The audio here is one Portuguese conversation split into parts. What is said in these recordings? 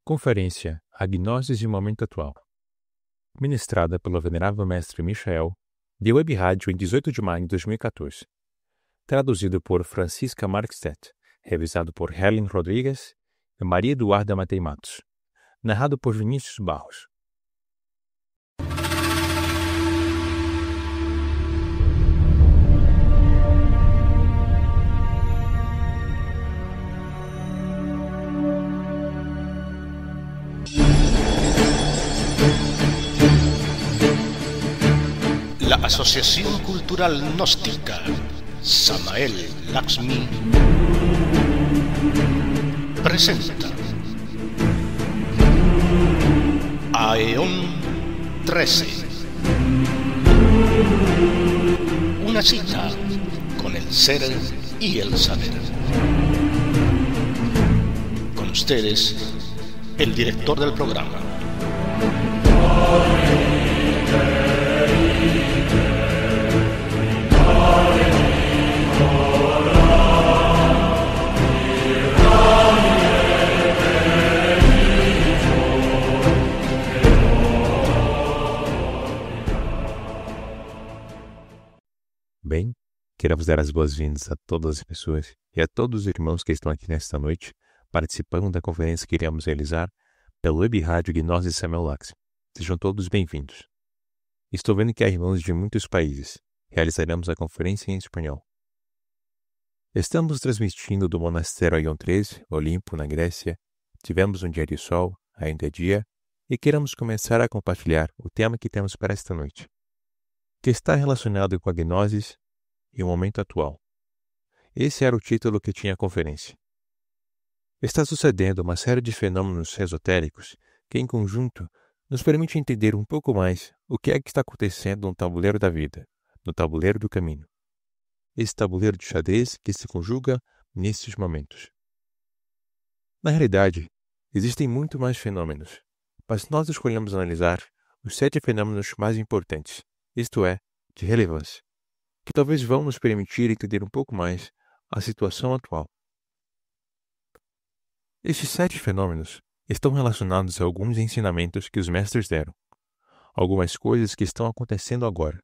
Conferência A Gnoses e Momento Atual, ministrada pelo Venerável Mestre Michael, de Web Rádio em 18 de maio de 2014. Traduzido por Francisca Markstedt, revisado por Helen Rodrigues e Maria Eduarda Matei Matos. Narrado por Vinícius Barros. La Asociación Cultural Gnóstica Samael Lakshmi presenta Aeon 13, una cita con el ser y el saber. Con ustedes, el director del programa. Bem, queremos dar as boas-vindas a todas as pessoas e a todos os irmãos que estão aqui nesta noite, participando da conferência que iremos realizar pelo Web Rádio Gnoses Samael Lakshmi. Sejam todos bem-vindos. Estou vendo que há irmãos de muitos países. Realizaremos a conferência em espanhol. Estamos transmitindo do Monastério Aeon 13, Olimpo, na Grécia. Tivemos um dia de sol, ainda é dia, e queremos começar a compartilhar o tema que temos para esta noite, que está relacionado com a Gnosis e o momento atual. Esse era o título que tinha a conferência. Está sucedendo uma série de fenômenos esotéricos que, em conjunto, nos permite entender um pouco mais o que é que está acontecendo no tabuleiro da vida, no tabuleiro do caminho. Esse tabuleiro de xadrez que se conjuga nesses momentos. Na realidade, existem muito mais fenômenos, mas nós escolhemos analisar os 7 fenômenos mais importantes, isto é, de relevância, que talvez vão nos permitir entender um pouco mais a situação atual. Estes 7 fenômenos estão relacionados a alguns ensinamentos que os mestres deram, algumas coisas que estão acontecendo agora.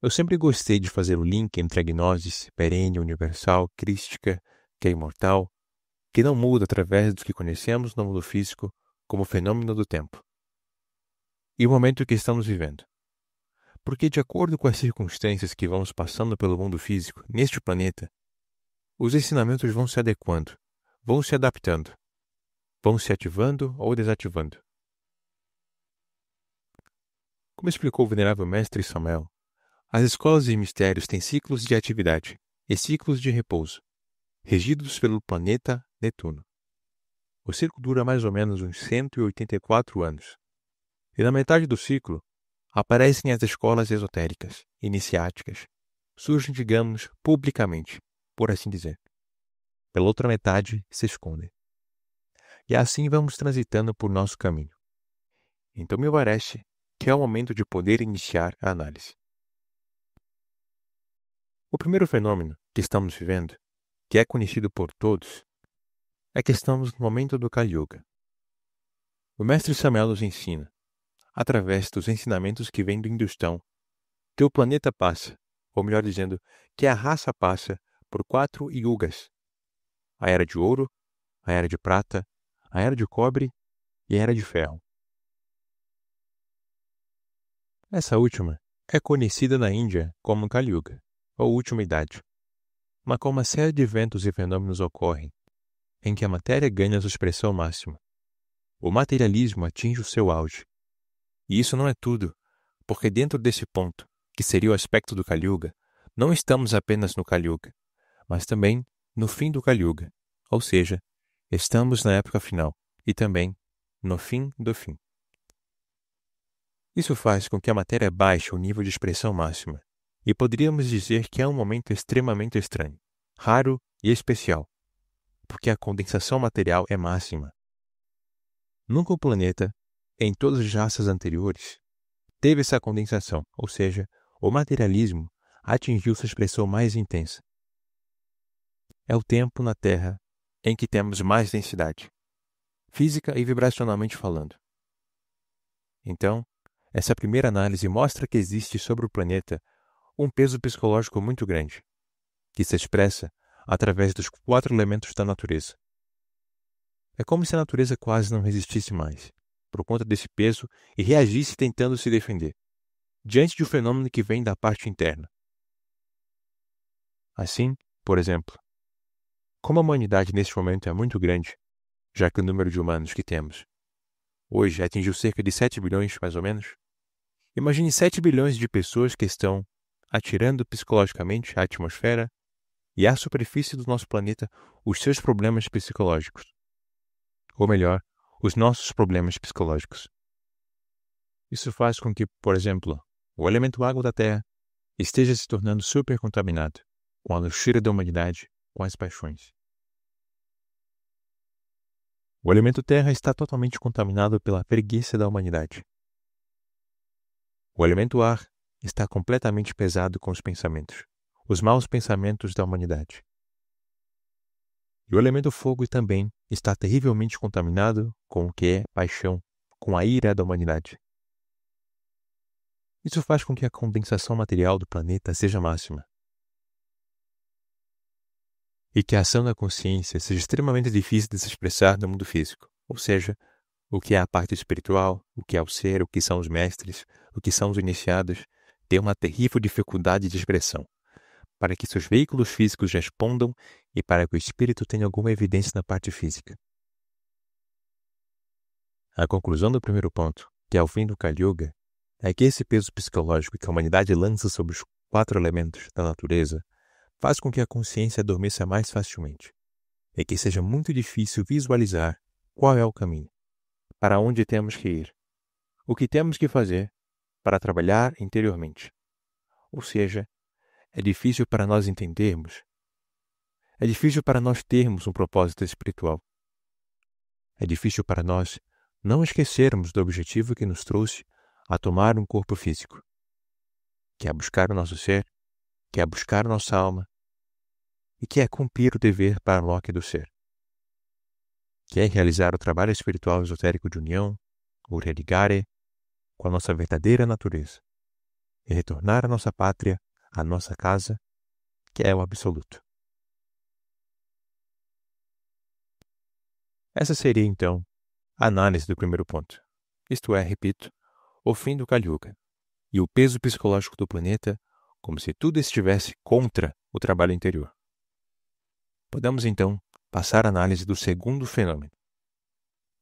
Eu sempre gostei de fazer o link entre a gnosis perene, universal, crística, que é imortal, que não muda através do que conhecemos no mundo físico como fenômeno do tempo, e o momento que estamos vivendo. Porque, de acordo com as circunstâncias que vamos passando pelo mundo físico, neste planeta, os ensinamentos vão se adequando, vão se adaptando, vão se ativando ou desativando. Como explicou o Venerável Mestre Samael, as escolas e mistérios têm ciclos de atividade e ciclos de repouso, regidos pelo planeta Netuno. O ciclo dura mais ou menos uns 184 anos, e na metade do ciclo, aparecem as escolas esotéricas, iniciáticas, surgem, digamos, publicamente, por assim dizer. Pela outra metade, se escondem. E assim vamos transitando por nosso caminho. Então me parece que é o momento de poder iniciar a análise. O primeiro fenômeno que estamos vivendo, que é conhecido por todos, é que estamos no momento do Kali Yuga. O Mestre Samael nos ensina, através dos ensinamentos que vêm do Hindustão, que o planeta passa, ou melhor dizendo, que a raça passa por 4 yugas: a Era de Ouro, a Era de Prata, a Era de Cobre e a Era de Ferro. Essa última é conhecida na Índia como Kali Yuga, ou Última Idade, mas com uma série de eventos e fenômenos ocorrem, em que a matéria ganha sua expressão máxima. O materialismo atinge o seu auge. E isso não é tudo, porque dentro desse ponto, que seria o aspecto do Kali Yuga, não estamos apenas no Kali Yuga, mas também no fim do Kali Yuga, ou seja, estamos na época final e também no fim do fim. Isso faz com que a matéria baixe o nível de expressão máxima, e poderíamos dizer que é um momento extremamente estranho, raro e especial, porque a condensação material é máxima. Nunca o planeta, em todas as raças anteriores, teve essa condensação, ou seja, o materialismo atingiu sua expressão mais intensa. É o tempo na Terra em que temos mais densidade. física e vibracionalmente falando. Então, essa primeira análise mostra que existe sobre o planeta um peso psicológico muito grande, que se expressa através dos 4 elementos da natureza. É como se a natureza quase não resistisse mais, por conta desse peso, e reagisse tentando se defender, diante de um fenômeno que vem da parte interna. Assim, por exemplo, como a humanidade neste momento é muito grande, já que o número de humanos que temos hoje atingiu cerca de 7 bilhões, mais ou menos, imagine 7 bilhões de pessoas que estão atirando psicologicamente à atmosfera e à superfície do nosso planeta os seus problemas psicológicos. Ou melhor, os nossos problemas psicológicos. Isso faz com que, por exemplo, o elemento água da Terra esteja se tornando supercontaminado com a luxúria da humanidade, com as paixões. O elemento terra está totalmente contaminado pela preguiça da humanidade. O elemento ar está completamente pesado com os pensamentos, os maus pensamentos da humanidade. E o elemento fogo também está terrivelmente contaminado com o que é paixão, com a ira da humanidade. Isso faz com que a condensação material do planeta seja máxima. E que a ação da consciência seja extremamente difícil de se expressar no mundo físico, ou seja, o que é a parte espiritual, o que é o ser, o que são os mestres, o que são os iniciados, tem uma terrível dificuldade de expressão, para que seus veículos físicos respondam e para que o espírito tenha alguma evidência na parte física. A conclusão do primeiro ponto, que é o fim do Kali Yuga, é que esse peso psicológico que a humanidade lança sobre os 4 elementos da natureza faz com que a consciência adormeça mais facilmente, e que seja muito difícil visualizar qual é o caminho, para onde temos que ir, o que temos que fazer para trabalhar interiormente. Ou seja, é difícil para nós entendermos, é difícil para nós termos um propósito espiritual. É difícil para nós não esquecermos do objetivo que nos trouxe a tomar um corpo físico, que é buscar o nosso ser, que é buscar nossa alma, e que é cumprir o dever para Loki do ser, que é realizar o trabalho espiritual esotérico de união, o religare, com a nossa verdadeira natureza, e retornar à nossa pátria, à nossa casa, que é o absoluto. Essa seria, então, a análise do primeiro ponto, isto é, repito, o fim do Kali Yuga, e o peso psicológico do planeta, como se tudo estivesse contra o trabalho interior. Podemos, então, passar à análise do segundo fenômeno,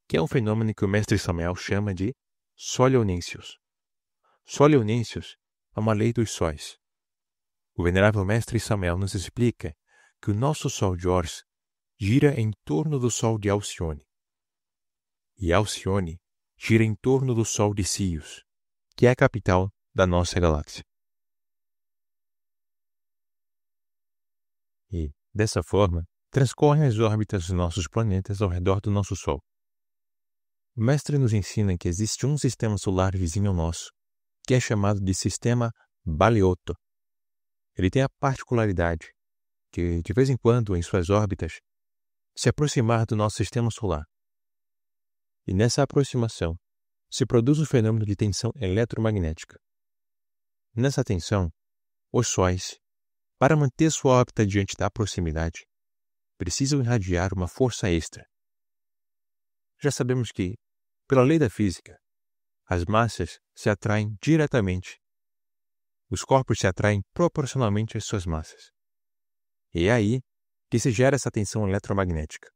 que é um fenômeno que o mestre Samael chama de Solioníncios. Solioníncios é uma lei dos sóis. O venerável mestre Samael nos explica que o nosso Sol de Ors gira em torno do Sol de Alcione, e Alcione gira em torno do Sol de Sírius, que é a capital da nossa galáxia. E, dessa forma, transcorrem as órbitas dos nossos planetas ao redor do nosso Sol. O mestre nos ensina que existe um sistema solar vizinho ao nosso, que é chamado de Sistema Baleotto. Ele tem a particularidade que, de vez em quando, em suas órbitas, se aproximar do nosso sistema solar. E nessa aproximação, se produz um fenômeno de tensão eletromagnética. Nessa tensão, os sóis, para manter sua órbita diante da proximidade, precisam irradiar uma força extra. Já sabemos que, pela lei da física, as massas se atraem diretamente. Os corpos se atraem proporcionalmente às suas massas. E é aí que se gera essa tensão eletromagnética.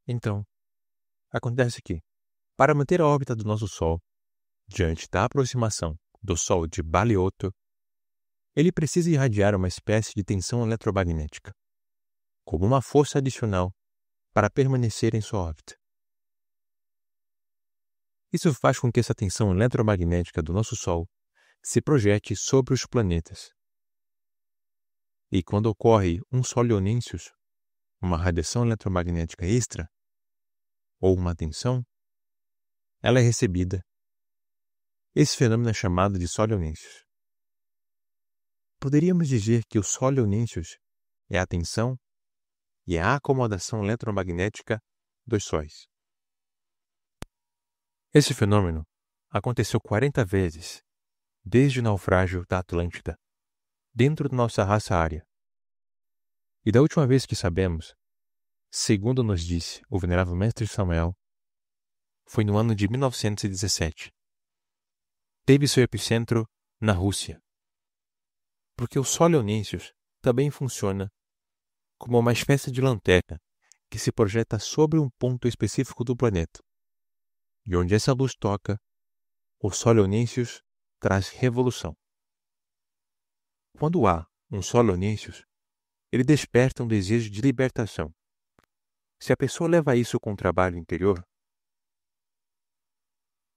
Então, acontece que, para manter a órbita do nosso Sol, diante da aproximação do Sol de Baleotto, ele precisa irradiar uma espécie de tensão eletromagnética, como uma força adicional para permanecer em sua órbita. Isso faz com que essa tensão eletromagnética do nosso Sol se projete sobre os planetas. E quando ocorre um solioníncios, uma radiação eletromagnética extra, ou uma tensão, ela é recebida. Esse fenômeno é chamado de solioníncios. Poderíamos dizer que o solioníncios é a tensão e a acomodação eletromagnética dos sóis. Esse fenômeno aconteceu 40 vezes desde o naufrágio da Atlântida, dentro da nossa raça ária. E da última vez que sabemos, segundo nos disse o venerável mestre Samuel, foi no ano de 1917. Teve seu epicentro na Rússia, porque o Sol Leonísios também funciona como uma espécie de lanterna que se projeta sobre um ponto específico do planeta. E onde essa luz toca, o Sol Leonísios traz revolução. Quando há um Sol Leonísios, ele desperta um desejo de libertação. Se a pessoa leva isso com o trabalho interior,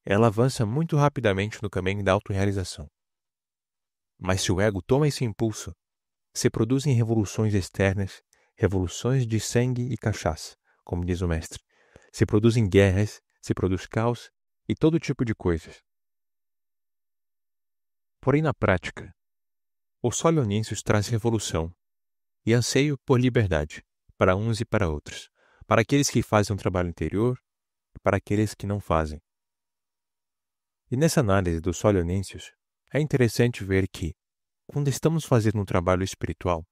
ela avança muito rapidamente no caminho da autorrealização. Mas se o ego toma esse impulso, se produzem revoluções externas, revoluções de sangue e cachaça, como diz o mestre. Se produzem guerras, se produz caos e todo tipo de coisas. Porém, na prática, o Sol Leonísios traz revolução e anseio por liberdade para uns e para outros, para aqueles que fazem um trabalho interior e para aqueles que não fazem. E nessa análise do Sol Leonísios, é interessante ver que, quando estamos fazendo um trabalho espiritual,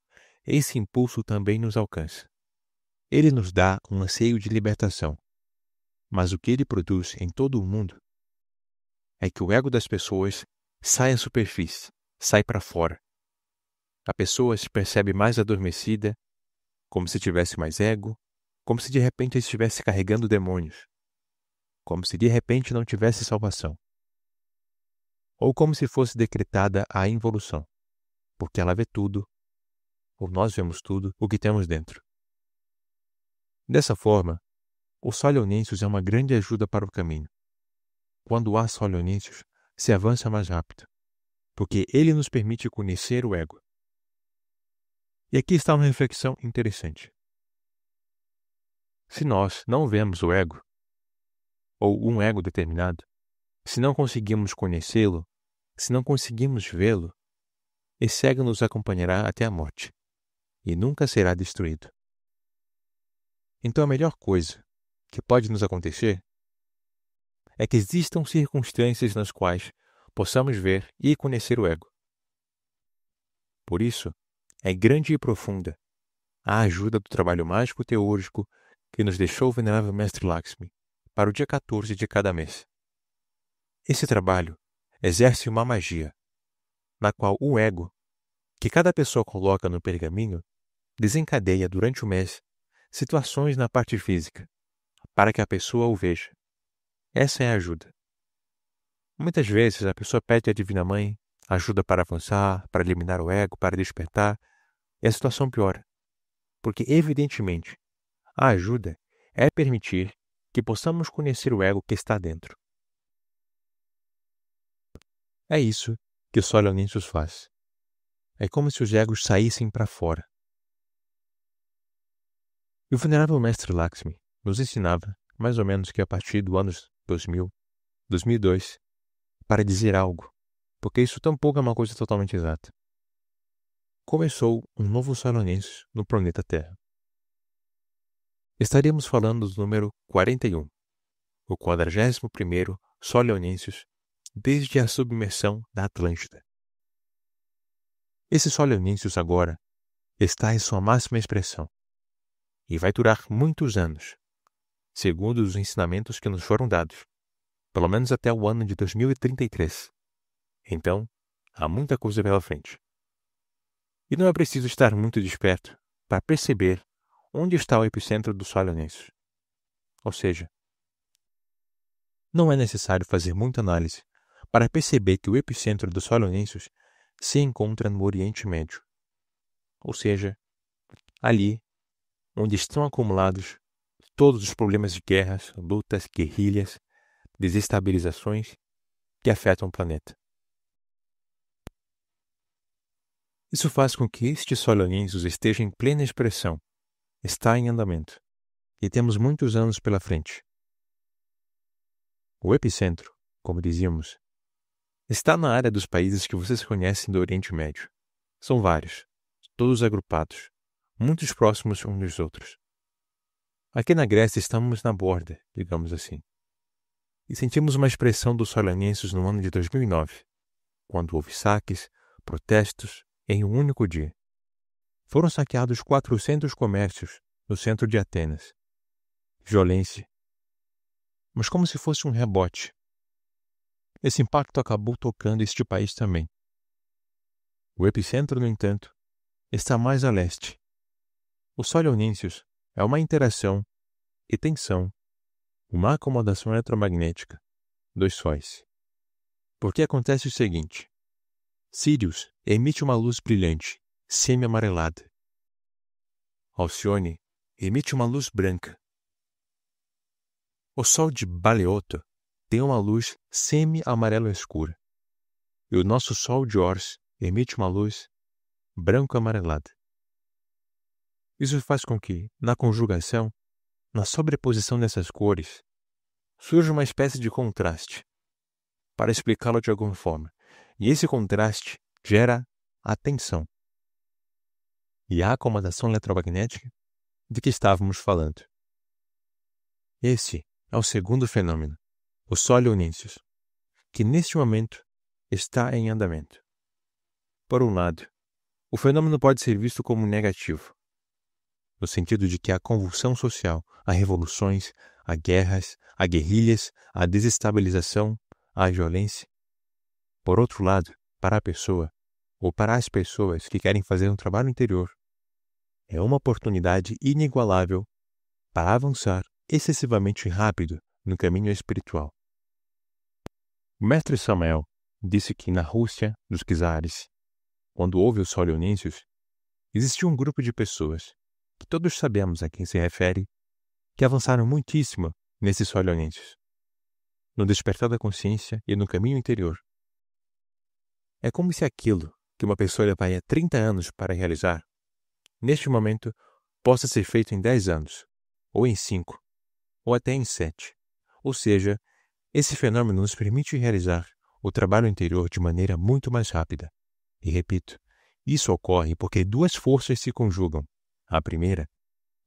esse impulso também nos alcança. Ele nos dá um anseio de libertação. Mas o que ele produz em todo o mundo é que o ego das pessoas sai à superfície, sai para fora. A pessoa se percebe mais adormecida, como se tivesse mais ego, como se de repente estivesse carregando demônios, como se de repente não tivesse salvação. Ou como se fosse decretada a involução, porque ela vê tudo, ou nós vemos tudo, o que temos dentro. Dessa forma, o Sol Leonísios é uma grande ajuda para o caminho. Quando há Sol Leonísios, se avança mais rápido, porque ele nos permite conhecer o ego. E aqui está uma reflexão interessante. Se nós não vemos o ego, ou um ego determinado, se não conseguimos conhecê-lo, se não conseguimos vê-lo, esse ego nos acompanhará até a morte, e nunca será destruído. Então a melhor coisa que pode nos acontecer é que existam circunstâncias nas quais possamos ver e conhecer o ego. Por isso, é grande e profunda a ajuda do trabalho mágico teúrgico que nos deixou o venerável mestre Lakshmi para o dia 14 de cada mês. Esse trabalho exerce uma magia, na qual o ego, que cada pessoa coloca no pergaminho, desencadeia durante o mês situações na parte física, para que a pessoa o veja. Essa é a ajuda. Muitas vezes a pessoa pede à Divina Mãe ajuda para avançar, para eliminar o ego, para despertar, e a situação piora. Porque, evidentemente, a ajuda é permitir que possamos conhecer o ego que está dentro. É isso que o Sol Leonísios faz. É como se os egos saíssem para fora. E o venerável mestre Lakshmi nos ensinava, mais ou menos que a partir do ano 2000, 2002, para dizer algo, porque isso tampouco é uma coisa totalmente exata. Começou um novo Sol Leonísios no planeta Terra. Estaríamos falando do número 41, o 41º Sol Leonísios desde a submersão da Atlântida. Esse Sol Leonísios agora está em sua máxima expressão e vai durar muitos anos, segundo os ensinamentos que nos foram dados, pelo menos até o ano de 2033. Então, há muita coisa pela frente. E não é preciso estar muito desperto para perceber onde está o epicentro do Sol Leonísios. Ou seja, não é necessário fazer muita análise para perceber que o epicentro do Sol Leonísios se encontra no Oriente Médio. Ou seja, ali onde estão acumulados todos os problemas de guerras, lutas, guerrilhas, desestabilizações que afetam o planeta. Isso faz com que este Sol Leonísios esteja em plena expressão, está em andamento, e temos muitos anos pela frente. O epicentro, como dizíamos, está na área dos países que vocês conhecem do Oriente Médio. São vários, todos agrupados, muitos próximos uns dos outros. Aqui na Grécia estamos na borda, digamos assim. E sentimos uma expressão dos solonenses no ano de 2009, quando houve saques, protestos, em um único dia. Foram saqueados 400 comércios no centro de Atenas. Violência. Mas como se fosse um rebote. Esse impacto acabou tocando este país também. O epicentro, no entanto, está mais a leste. Os solonenses é uma interação e tensão, uma acomodação eletromagnética dos sóis. Porque acontece o seguinte: Sirius emite uma luz brilhante, semi-amarelada. Alcione emite uma luz branca. O Sol de Baleoto tem uma luz semi-amarela escura. E o nosso Sol de Ors emite uma luz branco-amarelada. Isso faz com que, na conjugação, na sobreposição dessas cores, surja uma espécie de contraste, para explicá-lo de alguma forma. E esse contraste gera a tensão e a acomodação eletromagnética de que estávamos falando. Esse é o segundo fenômeno, o solonenses, que neste momento está em andamento. Por um lado, o fenômeno pode ser visto como negativo, no sentido de que há convulsão social, há revoluções, há guerras, há guerrilhas, há desestabilização, há violência. Por outro lado, para a pessoa, ou para as pessoas que querem fazer um trabalho interior, é uma oportunidade inigualável para avançar excessivamente rápido no caminho espiritual. O mestre Samuel disse que na Rússia dos czares, quando houve os solonenses, existia um grupo de pessoas, que todos sabemos a quem se refere, que avançaram muitíssimo nesses solonenses, no despertar da consciência e no caminho interior. É como se aquilo que uma pessoa levaria 30 anos para realizar, neste momento, possa ser feito em 10 anos, ou em 5, ou até em 7. Ou seja, esse fenômeno nos permite realizar o trabalho interior de maneira muito mais rápida. E repito, isso ocorre porque duas forças se conjugam. A primeira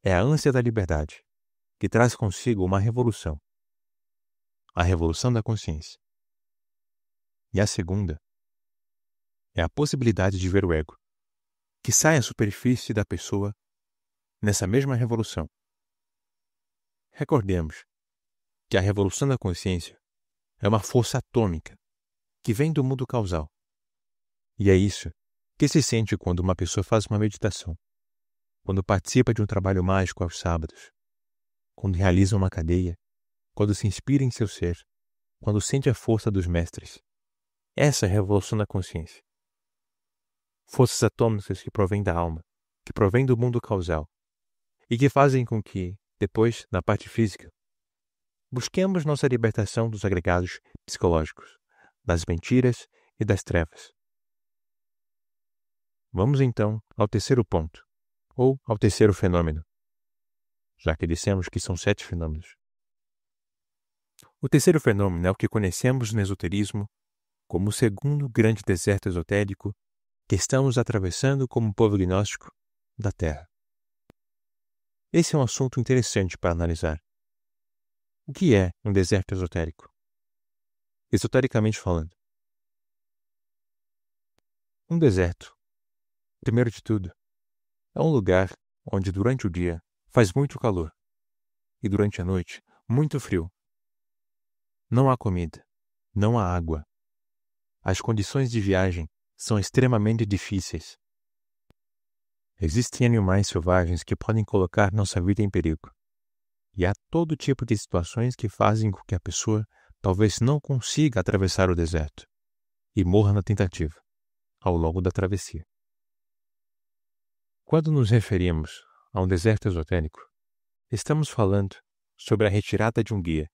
é a ânsia da liberdade, que traz consigo uma revolução, a revolução da consciência. E a segunda é a possibilidade de ver o ego, que sai à superfície da pessoa nessa mesma revolução. Recordemos que a revolução da consciência é uma força atômica que vem do mundo causal. E é isso que se sente quando uma pessoa faz uma meditação, quando participa de um trabalho mágico aos sábados, quando realiza uma cadeia, quando se inspira em seu ser, quando sente a força dos mestres. Essa é a revolução da consciência. Forças atômicas que provêm da alma, que provêm do mundo causal, e que fazem com que, depois, na parte física, busquemos nossa libertação dos agregados psicológicos, das mentiras e das trevas. Vamos então ao terceiro ponto, ou ao terceiro fenômeno, já que dissemos que são 7 fenômenos. O terceiro fenômeno é o que conhecemos no esoterismo como o segundo grande deserto esotérico que estamos atravessando como povo gnóstico da Terra. Esse é um assunto interessante para analisar. O que é um deserto esotérico? Esotericamente falando. Um deserto, primeiro de tudo, é um lugar onde durante o dia faz muito calor e durante a noite muito frio. Não há comida, não há água. As condições de viagem são extremamente difíceis. Existem animais selvagens que podem colocar nossa vida em perigo. E há todo tipo de situações que fazem com que a pessoa talvez não consiga atravessar o deserto e morra na tentativa, ao longo da travessia. Quando nos referimos a um deserto esotérico, estamos falando sobre a retirada de um guia,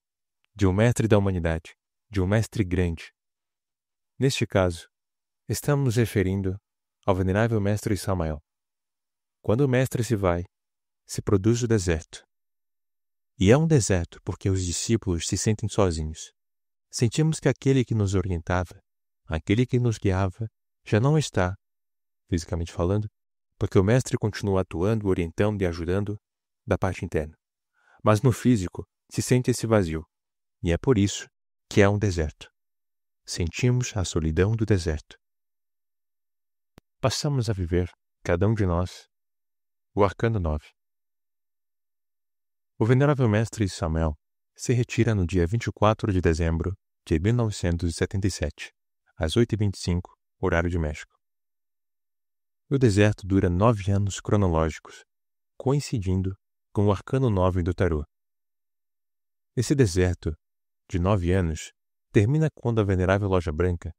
de um mestre da humanidade, de um mestre grande. Neste caso, estamos nos referindo ao venerável mestre Samael. Quando o mestre se vai, se produz o deserto. E é um deserto porque os discípulos se sentem sozinhos. Sentimos que aquele que nos orientava, aquele que nos guiava, já não está, fisicamente falando, porque o mestre continua atuando, orientando e ajudando da parte interna. Mas no físico se sente esse vazio, e é por isso que é um deserto. Sentimos a solidão do deserto. Passamos a viver, cada um de nós, o Arcano 9. O venerável mestre Samuel se retira no dia 24 de dezembro de 1977, às 8h25, horário de México. O deserto dura 9 anos cronológicos, coincidindo com o Arcano 9 do Tarô. Esse deserto, de 9 anos, termina quando a venerável Loja Branca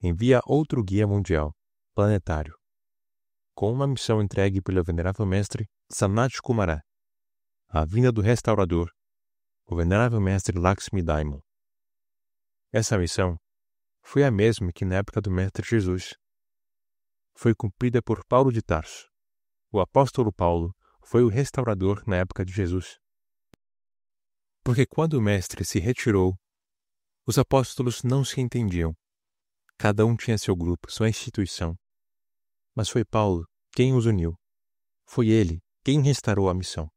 envia outro guia mundial, planetário, com uma missão entregue pelo venerável mestre Sanat Kumara, a vinda do restaurador, o venerável mestre Lakshmi Daimon. Essa missão foi a mesma que na época do mestre Jesus. Foi cumprida por Paulo de Tarso. O apóstolo Paulo foi o restaurador na época de Jesus. Porque quando o mestre se retirou, os apóstolos não se entendiam. Cada um tinha seu grupo, sua instituição. Mas foi Paulo quem os uniu. Foi ele quem restaurou a missão.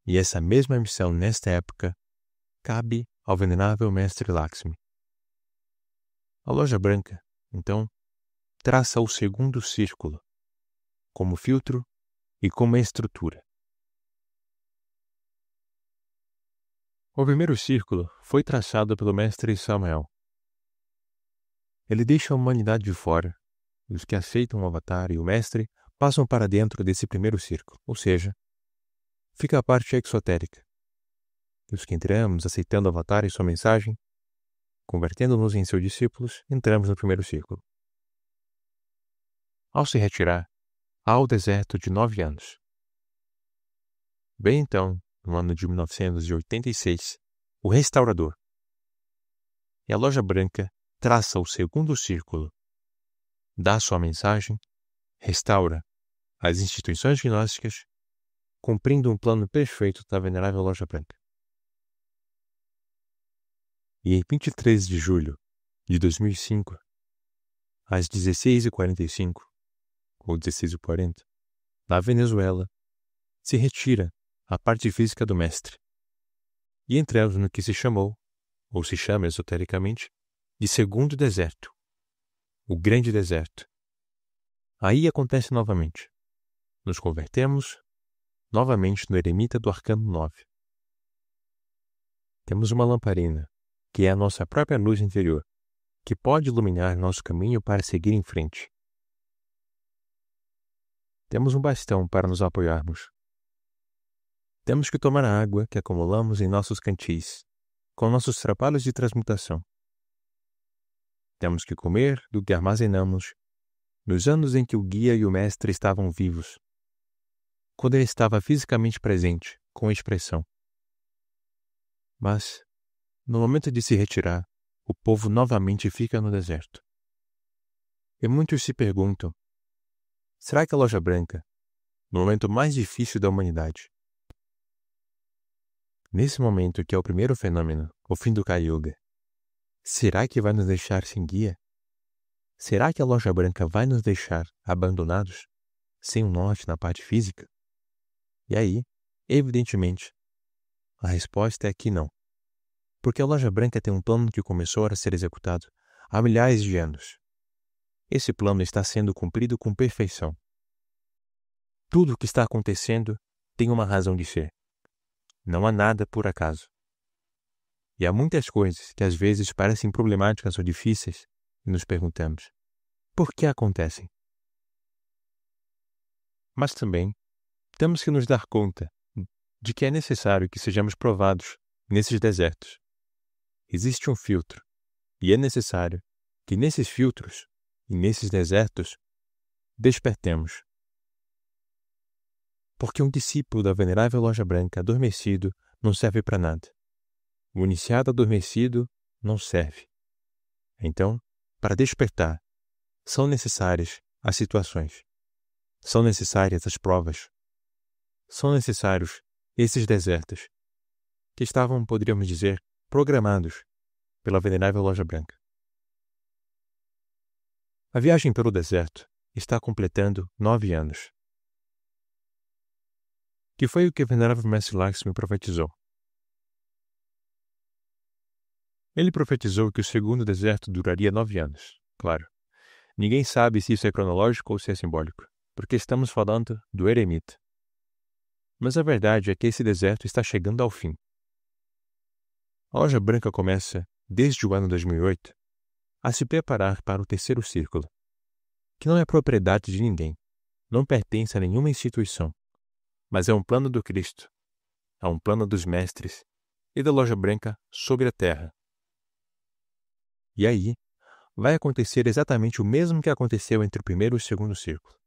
E essa mesma missão, nesta época, cabe ao venerável mestre Lakshmi. A Loja Branca, então, traça o segundo círculo, como filtro e como estrutura. O primeiro círculo foi traçado pelo mestre Samuel. Ele deixa a humanidade de fora, e os que aceitam o avatar e o mestre passam para dentro desse primeiro círculo, ou seja, fica a parte exotérica. E os que entramos aceitando o avatar e sua mensagem, convertendo-nos em seus discípulos, entramos no primeiro círculo. Ao se retirar, há o deserto de 9 anos. Bem então, no ano de 1986, o restaurador e a Loja Branca traça o segundo círculo, dá sua mensagem, restaura as instituições gnósticas, cumprindo um plano perfeito da venerável Loja Branca. E em 23 de julho de 2005, às 16h45, ou 16h40, na Venezuela, se retira a parte física do mestre, e entramos no que se chamou, ou se chama esotericamente, de segundo deserto, o grande deserto. Aí acontece novamente. Nos convertemos novamente no eremita do Arcano 9. Temos uma lamparina, que é a nossa própria luz interior, que pode iluminar nosso caminho para seguir em frente. Temos um bastão para nos apoiarmos. Temos que tomar a água que acumulamos em nossos cantis, com nossos trabalhos de transmutação. Temos que comer do que armazenamos nos anos em que o guia e o mestre estavam vivos, quando ele estava fisicamente presente, com expressão. Mas, no momento de se retirar, o povo novamente fica no deserto. E muitos se perguntam, será que a Loja Branca, no momento mais difícil da humanidade, nesse momento que é o primeiro fenômeno, o fim do Kali Yuga, será que vai nos deixar sem guia? Será que a Loja Branca vai nos deixar abandonados, sem um norte na parte física? E aí, evidentemente, a resposta é que não. Porque a Loja Branca tem um plano que começou a ser executado há milhares de anos. Esse plano está sendo cumprido com perfeição. Tudo o que está acontecendo tem uma razão de ser. Não há nada por acaso. E há muitas coisas que às vezes parecem problemáticas ou difíceis e nos perguntamos, por que acontecem? Mas também temos que nos dar conta de que é necessário que sejamos provados nesses desertos. Existe um filtro, e é necessário que nesses filtros e nesses desertos despertemos. Porque um discípulo da venerável Loja Branca adormecido não serve para nada. O iniciado adormecido não serve. Então, para despertar, são necessárias as situações. São necessárias as provas. São necessários esses desertos, que estavam, poderíamos dizer, programados pela venerável Loja Branca. A viagem pelo deserto está completando 9 anos. que foi o que o venerável mestre Lakshmi profetizou. Ele profetizou que o segundo deserto duraria 9 anos. Claro, ninguém sabe se isso é cronológico ou se é simbólico, porque estamos falando do eremita. Mas a verdade é que esse deserto está chegando ao fim. A loja branca começa, desde o ano 2008, a se preparar para o terceiro círculo, que não é propriedade de ninguém, não pertence a nenhuma instituição, mas é um plano do Cristo, é um plano dos mestres e da loja branca sobre a terra. E aí, vai acontecer exatamente o mesmo que aconteceu entre o primeiro e o segundo círculo.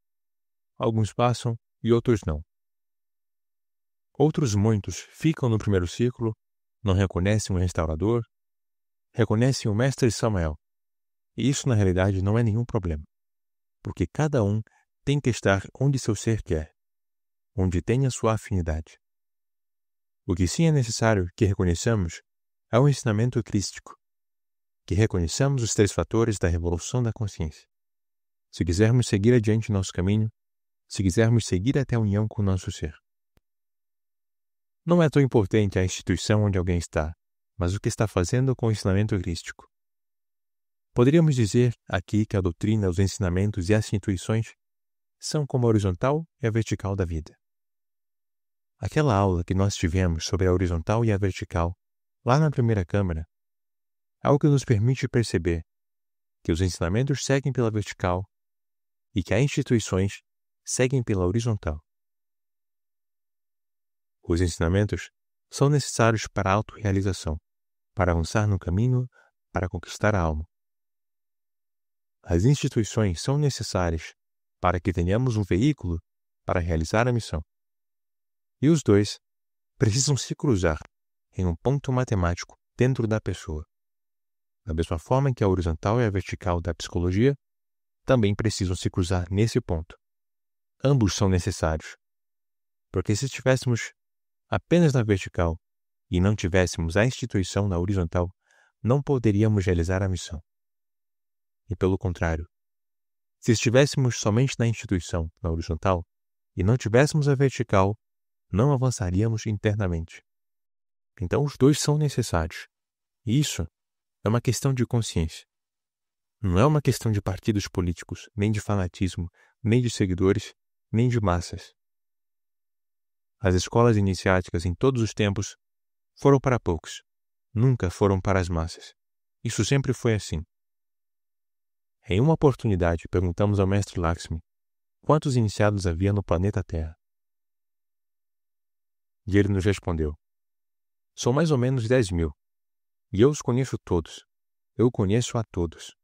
Alguns passam e outros não. Outros muitos ficam no primeiro círculo, não reconhecem o restaurador, reconhecem o mestre Samuel. E isso na realidade não é nenhum problema, porque cada um tem que estar onde seu ser quer, onde tem a sua afinidade. O que sim é necessário que reconheçamos é o ensinamento crístico, que reconheçamos os 3 fatores da revolução da consciência. Se quisermos seguir adiante nosso caminho, se quisermos seguir até a união com o nosso ser. Não é tão importante a instituição onde alguém está, mas o que está fazendo com o ensinamento crístico. Poderíamos dizer aqui que a doutrina, os ensinamentos e as instituições são como a horizontal e a vertical da vida. Aquela aula que nós tivemos sobre a horizontal e a vertical, lá na primeira câmara, é o que nos permite perceber que os ensinamentos seguem pela vertical e que as instituições seguem pela horizontal. Os ensinamentos são necessários para a autorrealização, para avançar no caminho, para conquistar a alma. As instituições são necessárias para que tenhamos um veículo para realizar a missão. E os dois precisam se cruzar em um ponto matemático dentro da pessoa. Da mesma forma que a horizontal e a vertical da psicologia também precisam se cruzar nesse ponto. Ambos são necessários, porque se estivéssemos apenas na vertical e não tivéssemos a instituição na horizontal, não poderíamos realizar a missão. E pelo contrário, se estivéssemos somente na instituição, na horizontal, e não tivéssemos a vertical, não avançaríamos internamente. Então os dois são necessários. E isso é uma questão de consciência. Não é uma questão de partidos políticos, nem de fanatismo, nem de seguidores, nem de massas. As escolas iniciáticas em todos os tempos foram para poucos, nunca foram para as massas. Isso sempre foi assim. Em uma oportunidade, perguntamos ao mestre Lakshmi quantos iniciados havia no planeta Terra. E ele nos respondeu: são mais ou menos 10.000, e eu os conheço todos. Eu conheço a todos.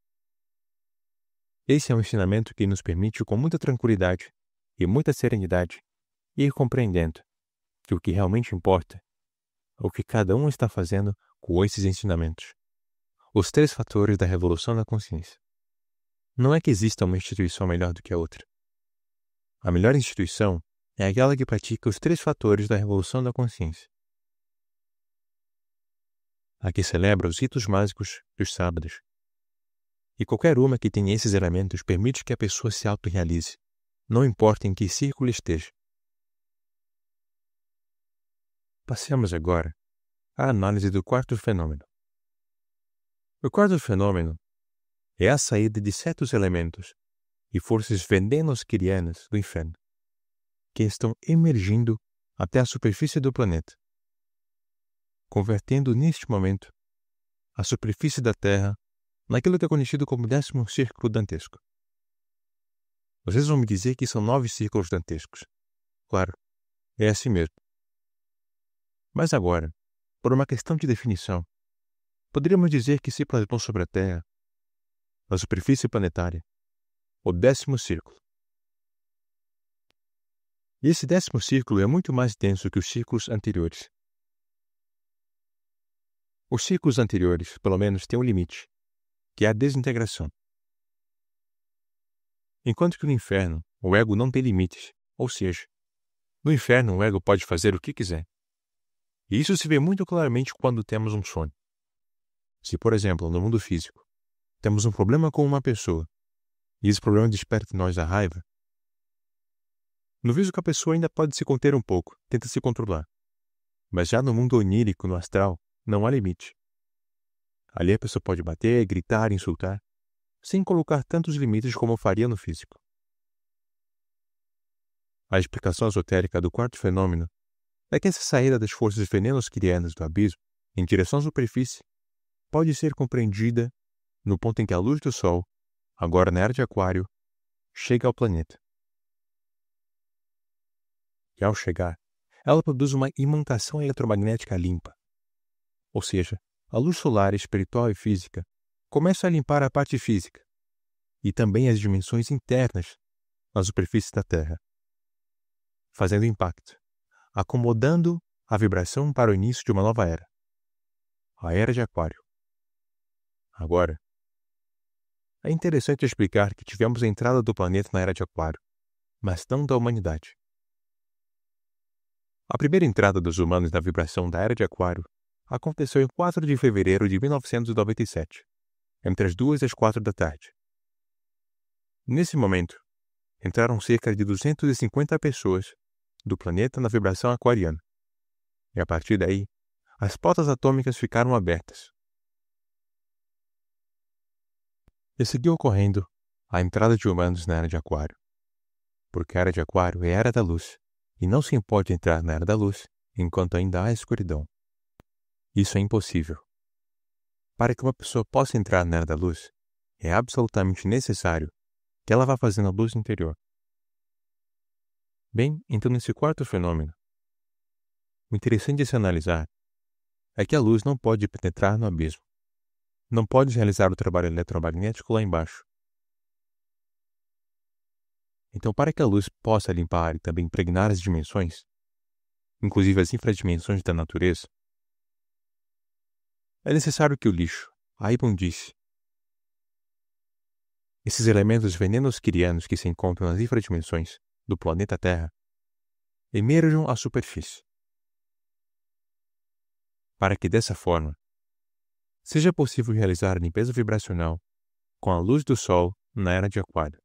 Esse é um ensinamento que nos permite, com muita tranquilidade e muita serenidade, ir compreendendo que o que realmente importa é o que cada um está fazendo com esses ensinamentos. Os 3 fatores da revolução da consciência. Não é que exista uma instituição melhor do que a outra. A melhor instituição é aquela que pratica os 3 fatores da revolução da consciência. A que celebra os ritos mágicos dos sábados. E qualquer uma que tenha esses elementos permite que a pessoa se autorrealize, não importa em que círculo esteja. Passemos agora à análise do 4º fenômeno. O 4º fenômeno é a saída de certos elementos e forças venenosquirianas do inferno, que estão emergindo até a superfície do planeta, convertendo neste momento a superfície da Terra naquilo que é conhecido como 10º círculo dantesco. Vocês vão me dizer que são 9 círculos dantescos. Claro, é assim mesmo. Mas agora, por uma questão de definição, poderíamos dizer que se planetou sobre a Terra, na superfície planetária, o 10º círculo. E esse 10º círculo é muito mais denso que os círculos anteriores. Os círculos anteriores, pelo menos, têm um limite, que é a desintegração. Enquanto que no inferno, o ego não tem limites, ou seja, no inferno o ego pode fazer o que quiser. E isso se vê muito claramente quando temos um sonho. Se, por exemplo, no mundo físico, temos um problema com uma pessoa, e esse problema desperta em nós a raiva, No físico a pessoa ainda pode se conter um pouco, tenta se controlar. Mas já no mundo onírico, no astral, não há limite. Ali a pessoa pode bater, gritar, insultar, sem colocar tantos limites como faria no físico. A explicação esotérica do quarto fenômeno é que essa saída das forças venenosquirianas do abismo em direção à superfície pode ser compreendida no ponto em que a luz do Sol, agora na era de Aquário, chega ao planeta. E ao chegar, ela produz uma imantação eletromagnética limpa. Ou seja, a luz solar, espiritual e física começa a limpar a parte física e também as dimensões internas na superfície da Terra, fazendo impacto, acomodando a vibração para o início de uma nova era, a Era de Aquário. Agora, é interessante explicar que tivemos a entrada do planeta na Era de Aquário, mas não da humanidade. A primeira entrada dos humanos na vibração da Era de Aquário aconteceu em 4 de fevereiro de 1997, entre as 2 e as 4 da tarde. Nesse momento, entraram cerca de 250 pessoas do planeta na vibração aquariana. E a partir daí, as portas atômicas ficaram abertas. E seguiu ocorrendo a entrada de humanos na Era de Aquário, porque a Era de Aquário é a Era da Luz, e não se pode entrar na Era da Luz enquanto ainda há escuridão. Isso é impossível. Para que uma pessoa possa entrar na Era da Luz, é absolutamente necessário que ela vá fazendo a luz interior. Bem, então nesse quarto fenômeno, o interessante de se analisar é que a luz não pode penetrar no abismo. Não pode realizar o trabalho eletromagnético lá embaixo. Então, para que a luz possa limpar e também impregnar as dimensões, inclusive as infradimensões da natureza, é necessário que o lixo, a imundície, esses elementos venenosquirianos que se encontram nas infradimensões do planeta Terra, emerjam à superfície, para que dessa forma seja possível realizar a limpeza vibracional com a luz do Sol na Era de Aquário.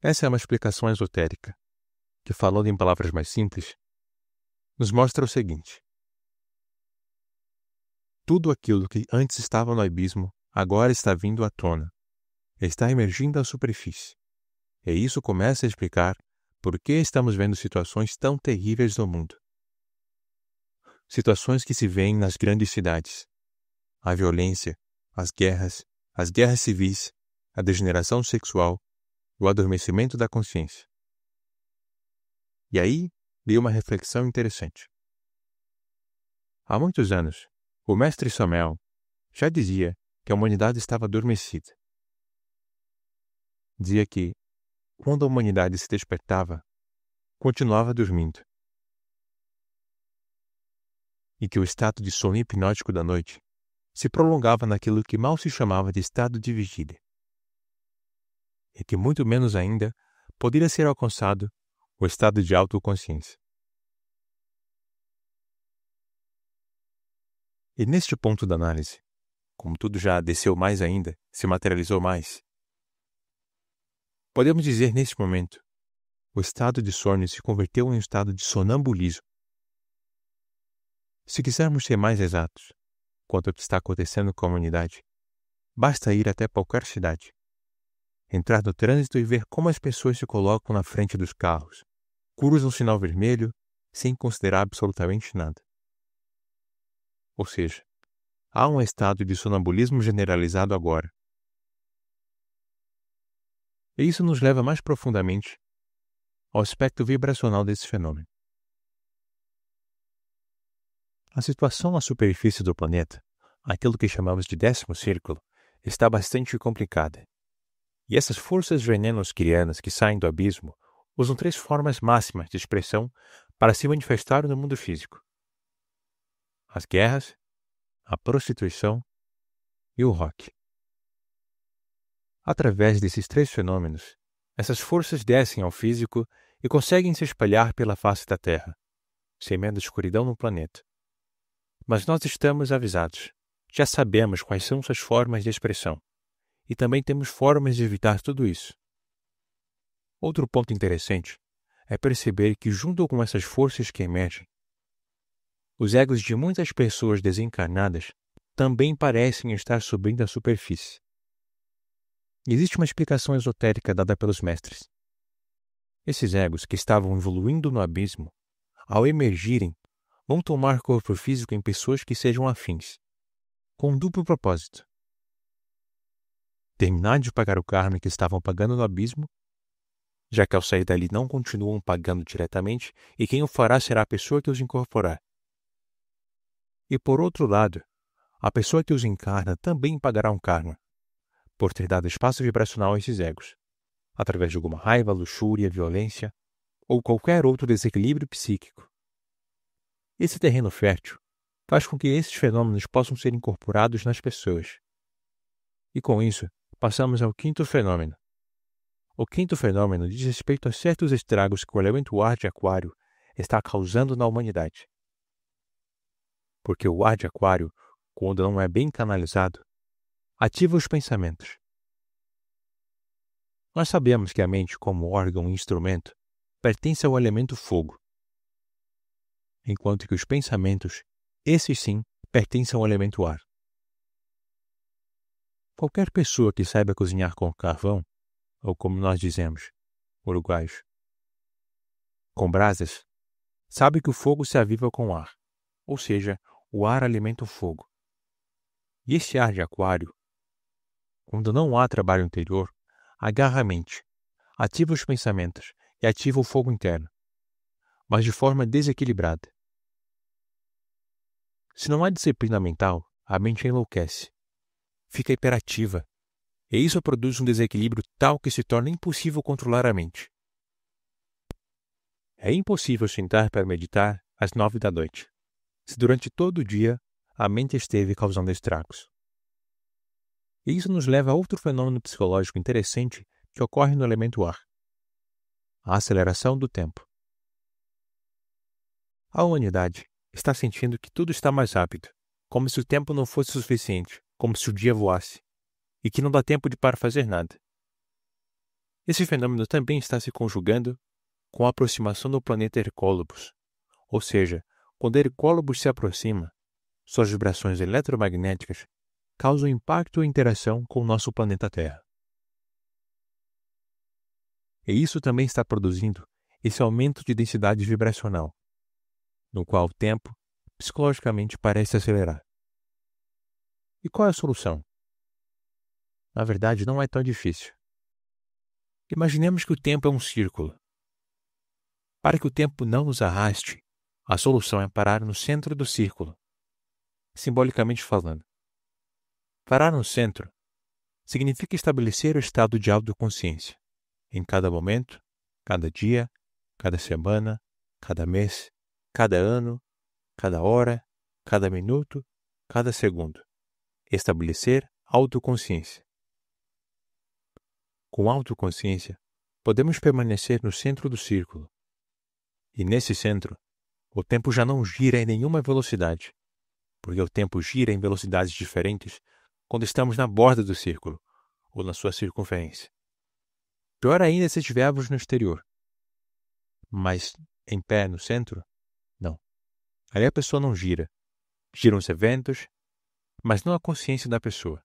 Essa é uma explicação esotérica, que, falando em palavras mais simples, nos mostra o seguinte: tudo aquilo que antes estava no abismo agora está vindo à tona, está emergindo à superfície. E isso começa a explicar por que estamos vendo situações tão terríveis no mundo. Situações que se veem nas grandes cidades. A violência, as guerras civis, a degeneração sexual, o adormecimento da consciência. E aí veio uma reflexão interessante. Há muitos anos, o mestre Samuel já dizia que a humanidade estava adormecida. Dizia que, quando a humanidade se despertava, continuava dormindo. E que o estado de sono hipnótico da noite se prolongava naquilo que mal se chamava de estado de vigília. E que muito menos ainda poderia ser alcançado o estado de autoconsciência. E neste ponto da análise, como tudo já desceu mais ainda, se materializou mais, podemos dizer neste momento, o estado de sono se converteu em um estado de sonambulismo. Se quisermos ser mais exatos quanto ao que está acontecendo com a humanidade, basta ir até qualquer cidade, entrar no trânsito e ver como as pessoas se colocam na frente dos carros, cruzam o sinal vermelho sem considerar absolutamente nada. Ou seja, há um estado de sonambulismo generalizado agora. E isso nos leva mais profundamente ao aspecto vibracional desse fenômeno. A situação na superfície do planeta, aquilo que chamamos de 10º círculo, está bastante complicada. E essas forças venenosquirianas que saem do abismo usam 3 formas máximas de expressão para se manifestar no mundo físico: as guerras, a prostituição e o rock. Através desses 3 fenômenos, essas forças descem ao físico e conseguem se espalhar pela face da Terra, semeando escuridão no planeta. Mas nós estamos avisados, já sabemos quais são suas formas de expressão, e também temos formas de evitar tudo isso. Outro ponto interessante é perceber que, junto com essas forças que emergem, os egos de muitas pessoas desencarnadas também parecem estar subindo à superfície. Existe uma explicação esotérica dada pelos mestres. Esses egos que estavam evoluindo no abismo, ao emergirem, vão tomar corpo físico em pessoas que sejam afins, com um duplo propósito: terminar de pagar o karma que estavam pagando no abismo, já que ao sair dali não continuam pagando diretamente, e quem o fará será a pessoa que os incorporar. E por outro lado, a pessoa que os encarna também pagará um karma, por ter dado espaço vibracional a esses egos, através de alguma raiva, luxúria, violência ou qualquer outro desequilíbrio psíquico. Esse terreno fértil faz com que esses fenômenos possam ser incorporados nas pessoas. E com isso, passamos ao quinto fenômeno. O quinto fenômeno diz respeito a certos estragos que o elemento ar de Aquário está causando na humanidade. Porque o ar de Aquário, quando não é bem canalizado, ativa os pensamentos. Nós sabemos que a mente, como órgão e instrumento, pertence ao elemento fogo, enquanto que os pensamentos, esses sim, pertencem ao elemento ar. Qualquer pessoa que saiba cozinhar com carvão, ou como nós dizemos, uruguaios, com brasas, sabe que o fogo se aviva com ar, ou seja, o ar alimenta o fogo. E esse ar de Aquário, quando não há trabalho interior, agarra a mente, ativa os pensamentos e ativa o fogo interno, mas de forma desequilibrada. Se não há disciplina mental, a mente enlouquece, fica hiperativa, e isso produz um desequilíbrio tal que se torna impossível controlar a mente. É impossível sentar para meditar às 9 da noite, se durante todo o dia a mente esteve causando estragos. E isso nos leva a outro fenômeno psicológico interessante que ocorre no elemento ar: a aceleração do tempo. A humanidade está sentindo que tudo está mais rápido, como se o tempo não fosse suficiente, como se o dia voasse, e que não dá tempo para fazer nada. Esse fenômeno também está se conjugando com a aproximação do planeta Hercólobos, ou seja, quando Hercólobos se aproxima, suas vibrações eletromagnéticas causam impacto e interação com o nosso planeta Terra. E isso também está produzindo esse aumento de densidade vibracional, no qual o tempo, psicologicamente, parece acelerar. E qual é a solução? Na verdade, não é tão difícil. Imaginemos que o tempo é um círculo. Para que o tempo não nos arraste, a solução é parar no centro do círculo, simbolicamente falando. Parar no centro significa estabelecer o estado de autoconsciência, em cada momento, cada dia, cada semana, cada mês, cada ano, cada hora, cada minuto, cada segundo. Estabelecer autoconsciência. Com autoconsciência, podemos permanecer no centro do círculo. E nesse centro, o tempo já não gira em nenhuma velocidade, porque o tempo gira em velocidades diferentes quando estamos na borda do círculo, ou na sua circunferência. Pior ainda se estivermos no exterior. Mas, em pé no centro, não. Ali a pessoa não gira. Giram os eventos, mas não a consciência da pessoa.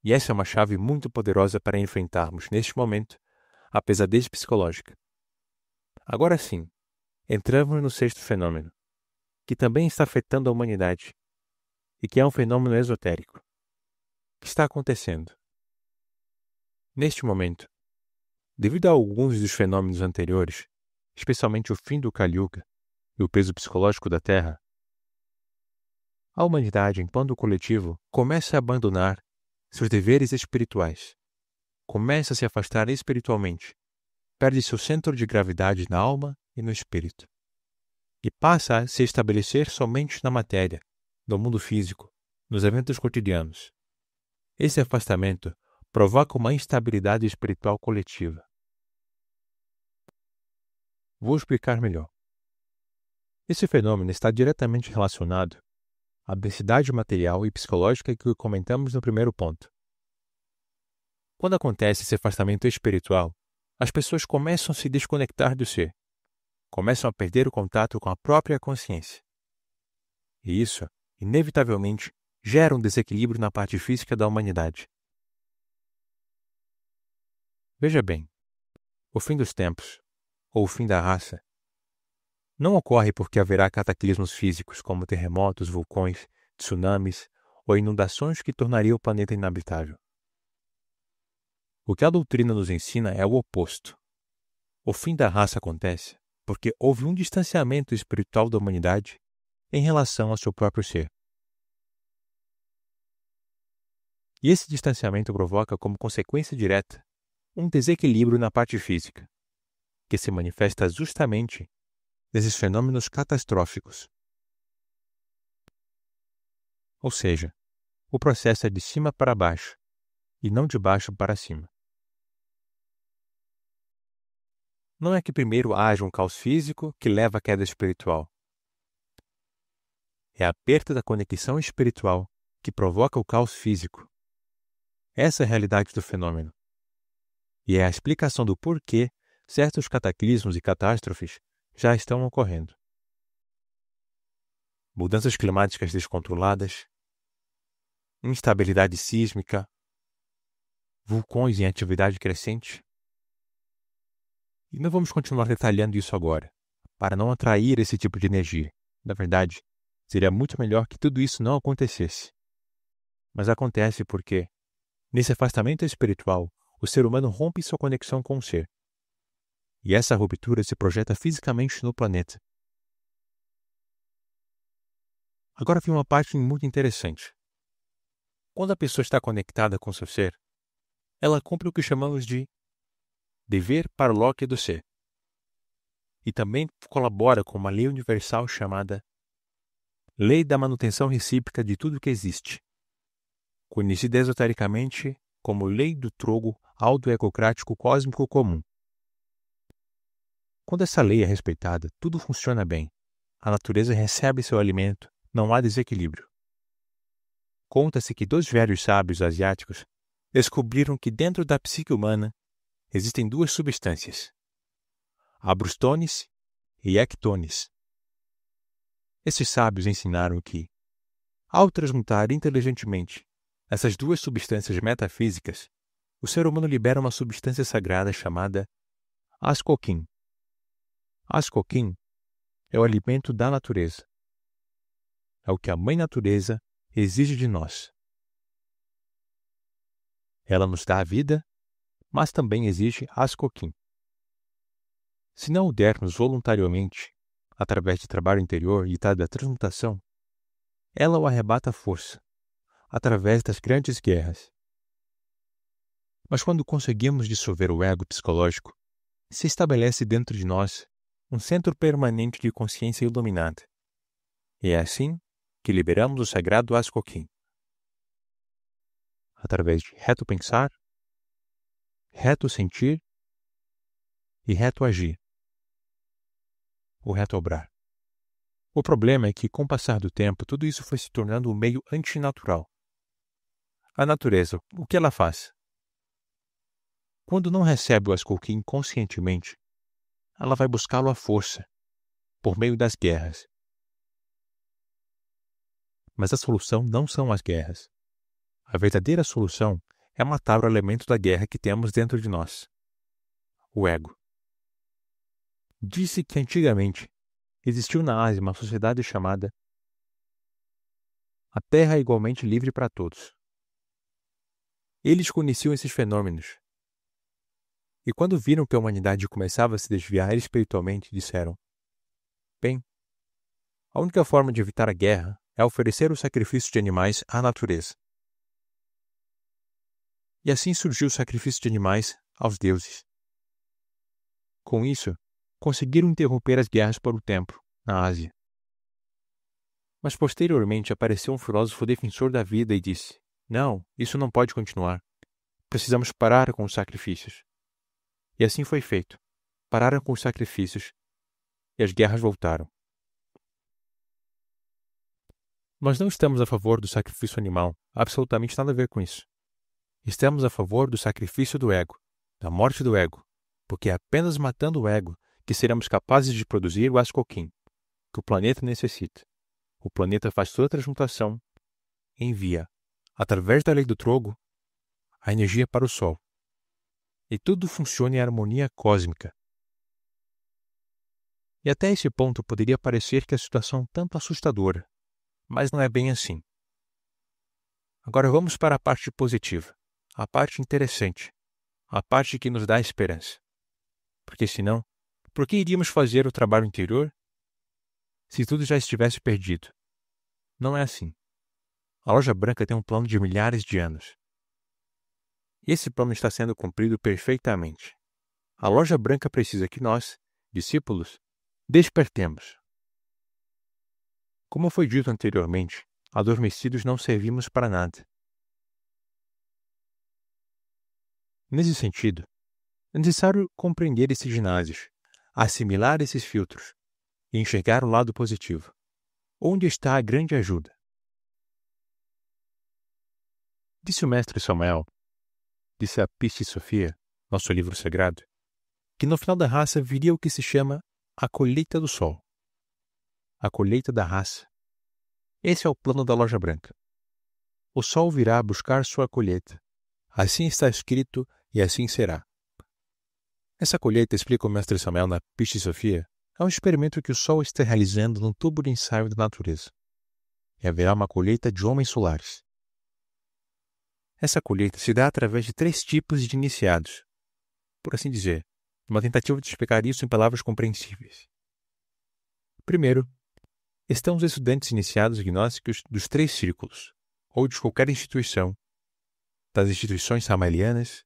E essa é uma chave muito poderosa para enfrentarmos, neste momento, a pesadez psicológica. Agora sim, entramos no sexto fenômeno, que também está afetando a humanidade, e que é um fenômeno esotérico. O que está acontecendo? Neste momento, devido a alguns dos fenômenos anteriores, especialmente o fim do Kali Yuga e o peso psicológico da Terra, a humanidade, enquanto coletivo, começa a abandonar seus deveres espirituais, começa a se afastar espiritualmente, perde seu centro de gravidade na alma e no espírito, e passa a se estabelecer somente na matéria, no mundo físico, nos eventos cotidianos. Esse afastamento provoca uma instabilidade espiritual coletiva. Vou explicar melhor. Esse fenômeno está diretamente relacionado à densidade material e psicológica que comentamos no primeiro ponto. Quando acontece esse afastamento espiritual, as pessoas começam a se desconectar do ser, começam a perder o contato com a própria consciência. E isso, inevitavelmente, gera um desequilíbrio na parte física da humanidade. Veja bem, o fim dos tempos, ou o fim da raça, não ocorre porque haverá cataclismos físicos como terremotos, vulcões, tsunamis ou inundações que tornariam o planeta inabitável. O que a doutrina nos ensina é o oposto. O fim da raça acontece porque houve um distanciamento espiritual da humanidade em relação ao seu próprio ser. E esse distanciamento provoca como consequência direta um desequilíbrio na parte física, que se manifesta justamente nesses fenômenos catastróficos. Ou seja, o processo é de cima para baixo e não de baixo para cima. Não é que primeiro haja um caos físico que leva à queda espiritual. É a perda da conexão espiritual que provoca o caos físico. Essa é a realidade do fenômeno. E é a explicação do porquê certos cataclismos e catástrofes já estão ocorrendo. Mudanças climáticas descontroladas, instabilidade sísmica, vulcões em atividade crescente. E não vamos continuar detalhando isso agora, para não atrair esse tipo de energia. Na verdade, seria muito melhor que tudo isso não acontecesse. Mas acontece porque, nesse afastamento espiritual, o ser humano rompe sua conexão com o ser. E essa ruptura se projeta fisicamente no planeta. Agora vem uma parte muito interessante. Quando a pessoa está conectada com seu ser, ela cumpre o que chamamos de dever parloque do ser. E também colabora com uma lei universal chamada Lei da Manutenção Recíproca de Tudo que Existe, conhecida esotericamente como Lei do Trogo Autoecocrático Cósmico Comum. Quando essa lei é respeitada, tudo funciona bem. A natureza recebe seu alimento, não há desequilíbrio. Conta-se que 2 velhos sábios asiáticos descobriram que dentro da psique humana existem 2 substâncias, abrustones e ectones. Esses sábios ensinaram que, ao transmutar inteligentemente essas 2 substâncias metafísicas, o ser humano libera uma substância sagrada chamada ascoquim. Ascoquim é o alimento da natureza. É o que a Mãe Natureza exige de nós. Ela nos dá a vida, mas também exige ascoquim. Se não o dermos voluntariamente, através de trabalho interior e da transmutação, ela o arrebata à força, através das grandes guerras. Mas quando conseguimos dissolver o ego psicológico, se estabelece dentro de nós um centro permanente de consciência iluminada. E é assim que liberamos o sagrado ascoquim. Através de reto pensar, reto sentir e reto agir. O reto obrar. O problema é que, com o passar do tempo, tudo isso foi se tornando um meio antinatural. A natureza, o que ela faz? Quando não recebe o ascoquim conscientemente, ela vai buscá-lo à força, por meio das guerras. Mas a solução não são as guerras. A verdadeira solução é matar o elemento da guerra que temos dentro de nós, o ego. Disse que antigamente existiu na Ásia uma sociedade chamada A Terra é igualmente livre para todos. Eles conheciam esses fenômenos. E quando viram que a humanidade começava a se desviar espiritualmente, disseram: bem, a única forma de evitar a guerra é oferecer o sacrifício de animais à natureza. E assim surgiu o sacrifício de animais aos deuses. Com isso, conseguiram interromper as guerras por um tempo, na Ásia. Mas posteriormente apareceu um filósofo defensor da vida e disse: não, isso não pode continuar. Precisamos parar com os sacrifícios. E assim foi feito. Pararam com os sacrifícios e as guerras voltaram. Nós não estamos a favor do sacrifício animal, absolutamente nada a ver com isso. Estamos a favor do sacrifício do ego, da morte do ego, porque é apenas matando o ego que seremos capazes de produzir o ascoquim que o planeta necessita. O planeta faz sua transmutação e envia, através da lei do trogo, a energia para o Sol. E tudo funciona em harmonia cósmica. E até esse ponto poderia parecer que a situação é um tanto assustadora, mas não é bem assim. Agora vamos para a parte positiva, a parte interessante, a parte que nos dá esperança. Porque senão, por que iríamos fazer o trabalho interior se tudo já estivesse perdido? Não é assim. A Loja Branca tem um plano de milhares de anos. E esse plano está sendo cumprido perfeitamente. A Loja Branca precisa que nós, discípulos, despertemos. Como foi dito anteriormente, adormecidos não servimos para nada. Nesse sentido, é necessário compreender esses ginásios, assimilar esses filtros e enxergar o lado positivo. Onde está a grande ajuda? Disse o mestre Samuel, disse a Pistis Sophia, nosso livro sagrado, que no final da raça viria o que se chama a colheita do sol. A colheita da raça. Esse é o plano da Loja Branca. O sol virá buscar sua colheita. Assim está escrito e assim será. Essa colheita, explica o mestre Samuel na Pistis Sophia, é um experimento que o sol está realizando no tubo de ensaio da natureza. E haverá uma colheita de homens solares. Essa colheita se dá através de 3 tipos de iniciados, por assim dizer, uma tentativa de explicar isso em palavras compreensíveis. Primeiro, estão os estudantes iniciados gnósticos dos 3 círculos, ou de qualquer instituição, das instituições samalianas,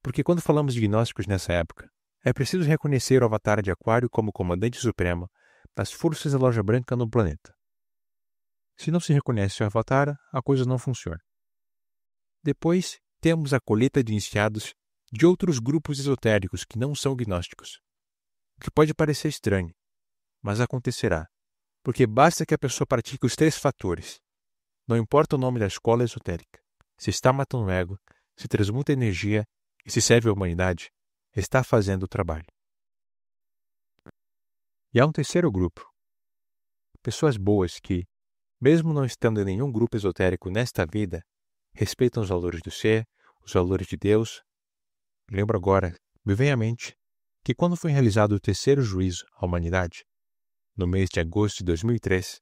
porque quando falamos de gnósticos nessa época, é preciso reconhecer o avatar de Aquário como comandante supremo das forças da Loja Branca no planeta. Se não se reconhece o avatar, a coisa não funciona. Depois, temos a colheita de iniciados de outros grupos esotéricos que não são gnósticos. O que pode parecer estranho, mas acontecerá, porque basta que a pessoa pratique os 3 fatores. Não importa o nome da escola esotérica. Se está matando o ego, se transmuta energia e se serve à humanidade, está fazendo o trabalho. E há um terceiro grupo. Pessoas boas que, mesmo não estando em nenhum grupo esotérico nesta vida, respeitam os valores do ser, os valores de Deus. Lembro agora, me vem à mente, que quando foi realizado o terceiro juízo à humanidade, no mês de agosto de 2003,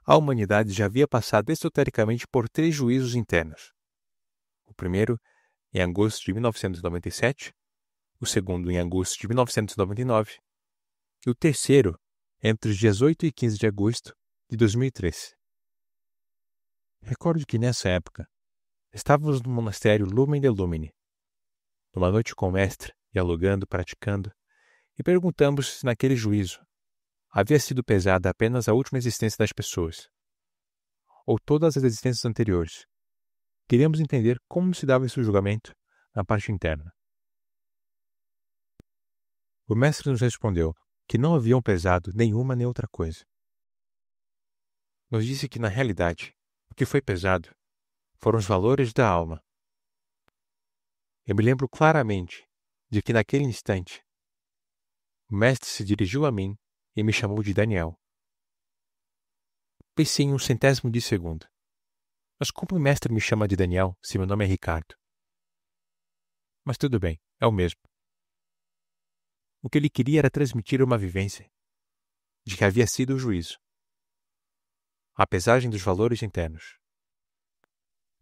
a humanidade já havia passado esotericamente por 3 juízos internos. O primeiro, em agosto de 1997, o segundo, em agosto de 1999, e o terceiro, entre os dias 8 e 15 de agosto de 2003. Recordo que nessa época, estávamos no monastério Lumen de Lumine, numa noite com o mestre, dialogando, praticando, e perguntamos se naquele juízo havia sido pesada apenas a última existência das pessoas, ou todas as existências anteriores. Queríamos entender como se dava esse julgamento na parte interna. O mestre nos respondeu que não haviam pesado nenhuma nem outra coisa. Nos disse que, na realidade, o que foi pesado foram os valores da alma. Eu me lembro claramente de que, naquele instante, o mestre se dirigiu a mim e me chamou de Daniel. Pensei em um centésimo de segundo. Mas como o mestre me chama de Daniel se meu nome é Ricardo? Mas tudo bem, é o mesmo. O que ele queria era transmitir uma vivência de que havia sido o juízo, a pesagem dos valores internos.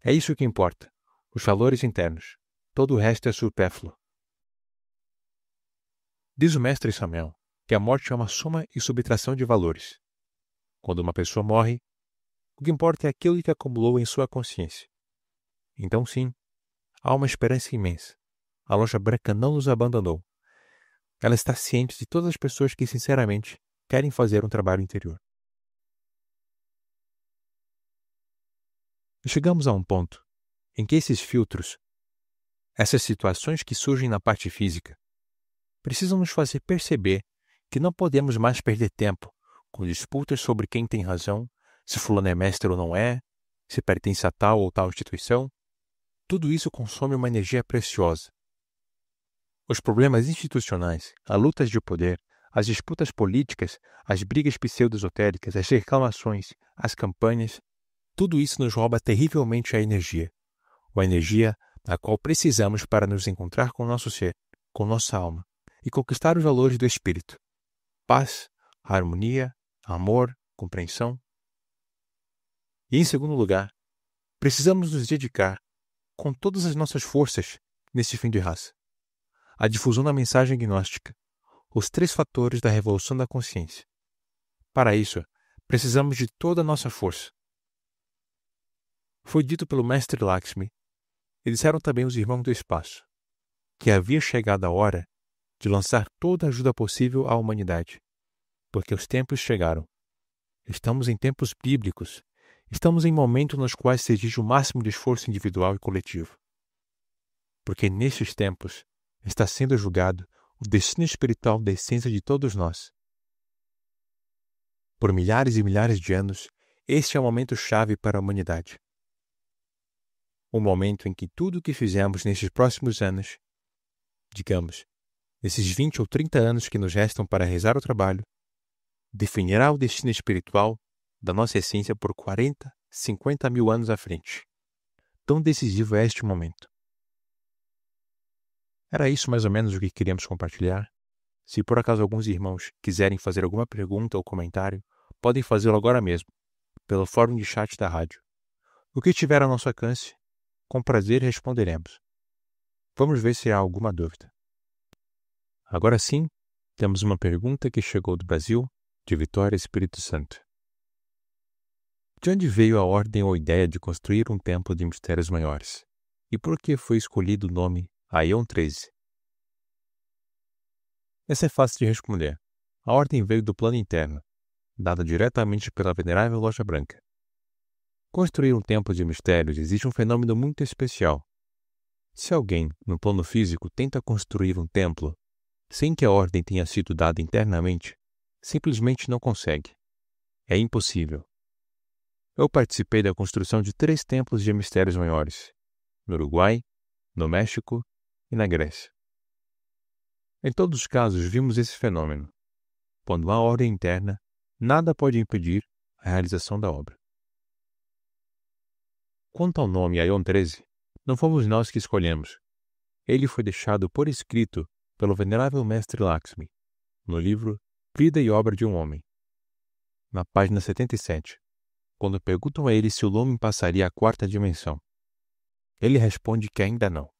É isso que importa, os valores internos. Todo o resto é supérfluo. Diz o mestre Samuel que a morte é uma soma e subtração de valores. Quando uma pessoa morre, o que importa é aquilo que acumulou em sua consciência. Então sim, há uma esperança imensa. A Loja Branca não nos abandonou. Ela está ciente de todas as pessoas que sinceramente querem fazer um trabalho interior. Chegamos a um ponto em que esses filtros, essas situações que surgem na parte física, precisam nos fazer perceber que não podemos mais perder tempo com disputas sobre quem tem razão, se fulano é mestre ou não é, se pertence a tal ou tal instituição. Tudo isso consome uma energia preciosa. Os problemas institucionais, as lutas de poder, as disputas políticas, as brigas pseudo-esotéricas, as reclamações, as campanhas, tudo isso nos rouba terrivelmente a energia a qual precisamos para nos encontrar com nosso ser, com nossa alma, e conquistar os valores do espírito: paz, harmonia, amor, compreensão. E em segundo lugar, precisamos nos dedicar com todas as nossas forças nesse fim de raça à difusão da mensagem gnóstica, os 3 fatores da revolução da consciência. Para isso, precisamos de toda a nossa força. Foi dito pelo Mestre Lakshmi, e disseram também os irmãos do espaço, que havia chegado a hora de lançar toda a ajuda possível à humanidade, porque os tempos chegaram. Estamos em tempos bíblicos, estamos em momentos nos quais se exige o máximo de esforço individual e coletivo. Porque nestes tempos está sendo julgado o destino espiritual da essência de todos nós. Por milhares e milhares de anos, este é o momento chave para a humanidade. O momento em que tudo o que fizemos nesses próximos anos, digamos, nesses 20 ou 30 anos que nos restam para rezar o trabalho, definirá o destino espiritual da nossa essência por 40, 50 mil anos à frente. Tão decisivo é este momento. Era isso mais ou menos o que queríamos compartilhar. Se por acaso alguns irmãos quiserem fazer alguma pergunta ou comentário, podem fazê-lo agora mesmo, pelo fórum de chat da rádio. O que tiver ao nosso alcance, com prazer responderemos. Vamos ver se há alguma dúvida. Agora sim, temos uma pergunta que chegou do Brasil, de Vitória, Espírito Santo. De onde veio a ordem ou ideia de construir um templo de mistérios maiores? E por que foi escolhido o nome Aion 13? Essa é fácil de responder. A ordem veio do plano interno, dada diretamente pela Venerável Loja Branca. Construir um templo de mistérios exige um fenômeno muito especial. Se alguém, no plano físico, tenta construir um templo sem que a ordem tenha sido dada internamente, simplesmente não consegue. É impossível. Eu participei da construção de 3 templos de mistérios maiores, no Uruguai, no México e na Grécia. Em todos os casos, vimos esse fenômeno. Quando há ordem interna, nada pode impedir a realização da obra. Quanto ao nome Aion 13, não fomos nós que escolhemos. Ele foi deixado por escrito pelo Venerável Mestre Lakshmi, no livro Vida e Obra de um Homem, na página 77, quando perguntam a ele se o Lumen passaria à 4ª dimensão. Ele responde que ainda não.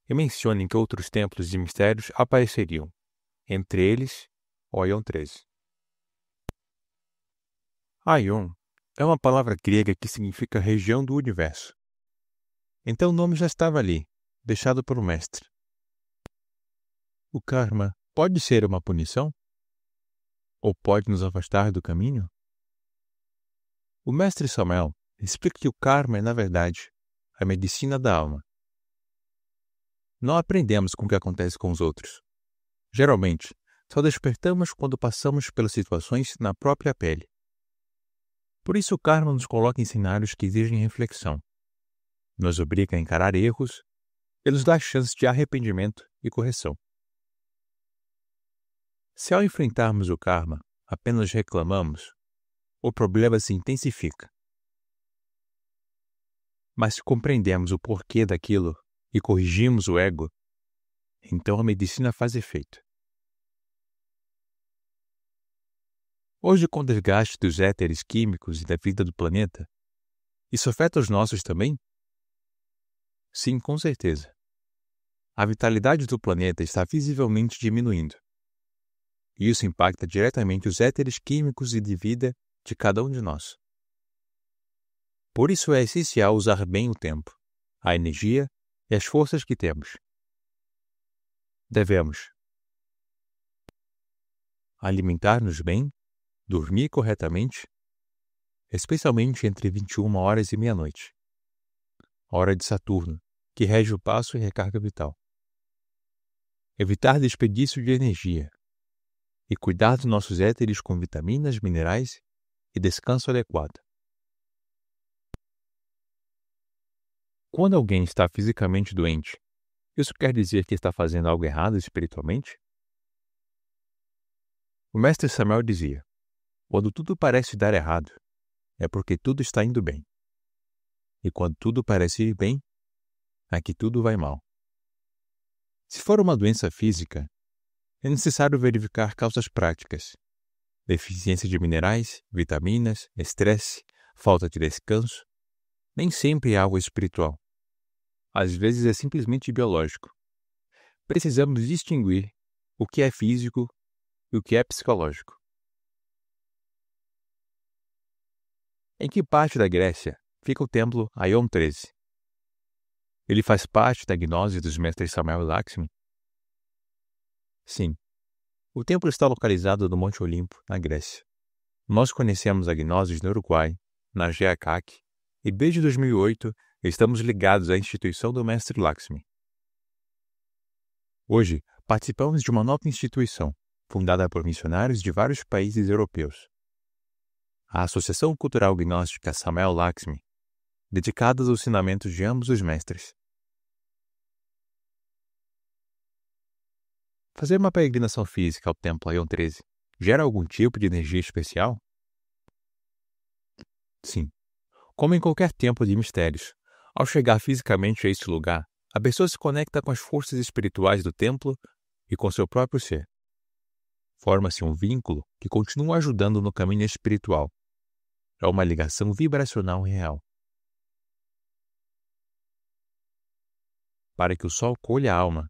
E menciona que outros templos de mistérios apareceriam, entre eles o Aion 13. Aion é uma palavra grega que significa região do universo. Então o nome já estava ali, deixado pelo mestre. O karma pode ser uma punição? Ou pode nos afastar do caminho? O mestre Samuel explica que o karma é, na verdade, a medicina da alma. Não aprendemos com o que acontece com os outros. Geralmente, só despertamos quando passamos pelas situações na própria pele. Por isso o karma nos coloca em cenários que exigem reflexão, nos obriga a encarar erros e nos dá chance de arrependimento e correção. Se ao enfrentarmos o karma apenas reclamamos, o problema se intensifica. Mas se compreendemos o porquê daquilo e corrigimos o ego, então a medicina faz efeito. Hoje, com o desgaste dos éteres químicos e da vida do planeta, isso afeta os nossos também? Sim, com certeza. A vitalidade do planeta está visivelmente diminuindo. E isso impacta diretamente os éteres químicos e de vida de cada um de nós. Por isso é essencial usar bem o tempo, a energia e as forças que temos. Devemos alimentar-nos bem, dormir corretamente, especialmente entre 21 horas e meia-noite, hora de Saturno, que rege o passo e recarga vital. Evitar desperdício de energia e cuidar dos nossos éteres com vitaminas, minerais e descanso adequado. Quando alguém está fisicamente doente, Isso quer dizer que está fazendo algo errado espiritualmente? O mestre Samuel dizia: quando tudo parece dar errado, é porque tudo está indo bem. E quando tudo parece ir bem, é que tudo vai mal. Se for uma doença física, é necessário verificar causas práticas: deficiência de minerais, vitaminas, estresse, falta de descanso. Nem sempre é algo espiritual. Às vezes é simplesmente biológico. Precisamos distinguir o que é físico e o que é psicológico. Em que parte da Grécia fica o templo Aion 13? Ele faz parte da gnose dos mestres Samuel e Laxmi? Sim. O templo está localizado no Monte Olimpo, na Grécia. Nós conhecemos a gnose no Uruguai, na GEACAC, e desde 2008 estamos ligados à instituição do mestre Laxmi. Hoje, participamos de uma nova instituição, fundada por missionários de vários países europeus. A Associação Cultural Gnóstica Samuel Laxmi, dedicada aos ensinamentos de ambos os mestres. Fazer uma peregrinação física ao templo Aion 13 gera algum tipo de energia especial? Sim. Como em qualquer templo de mistérios, ao chegar fisicamente a este lugar, a pessoa se conecta com as forças espirituais do templo e com seu próprio ser. Forma-se um vínculo que continua ajudando no caminho espiritual. É uma ligação vibracional real. Para que o sol colha a alma,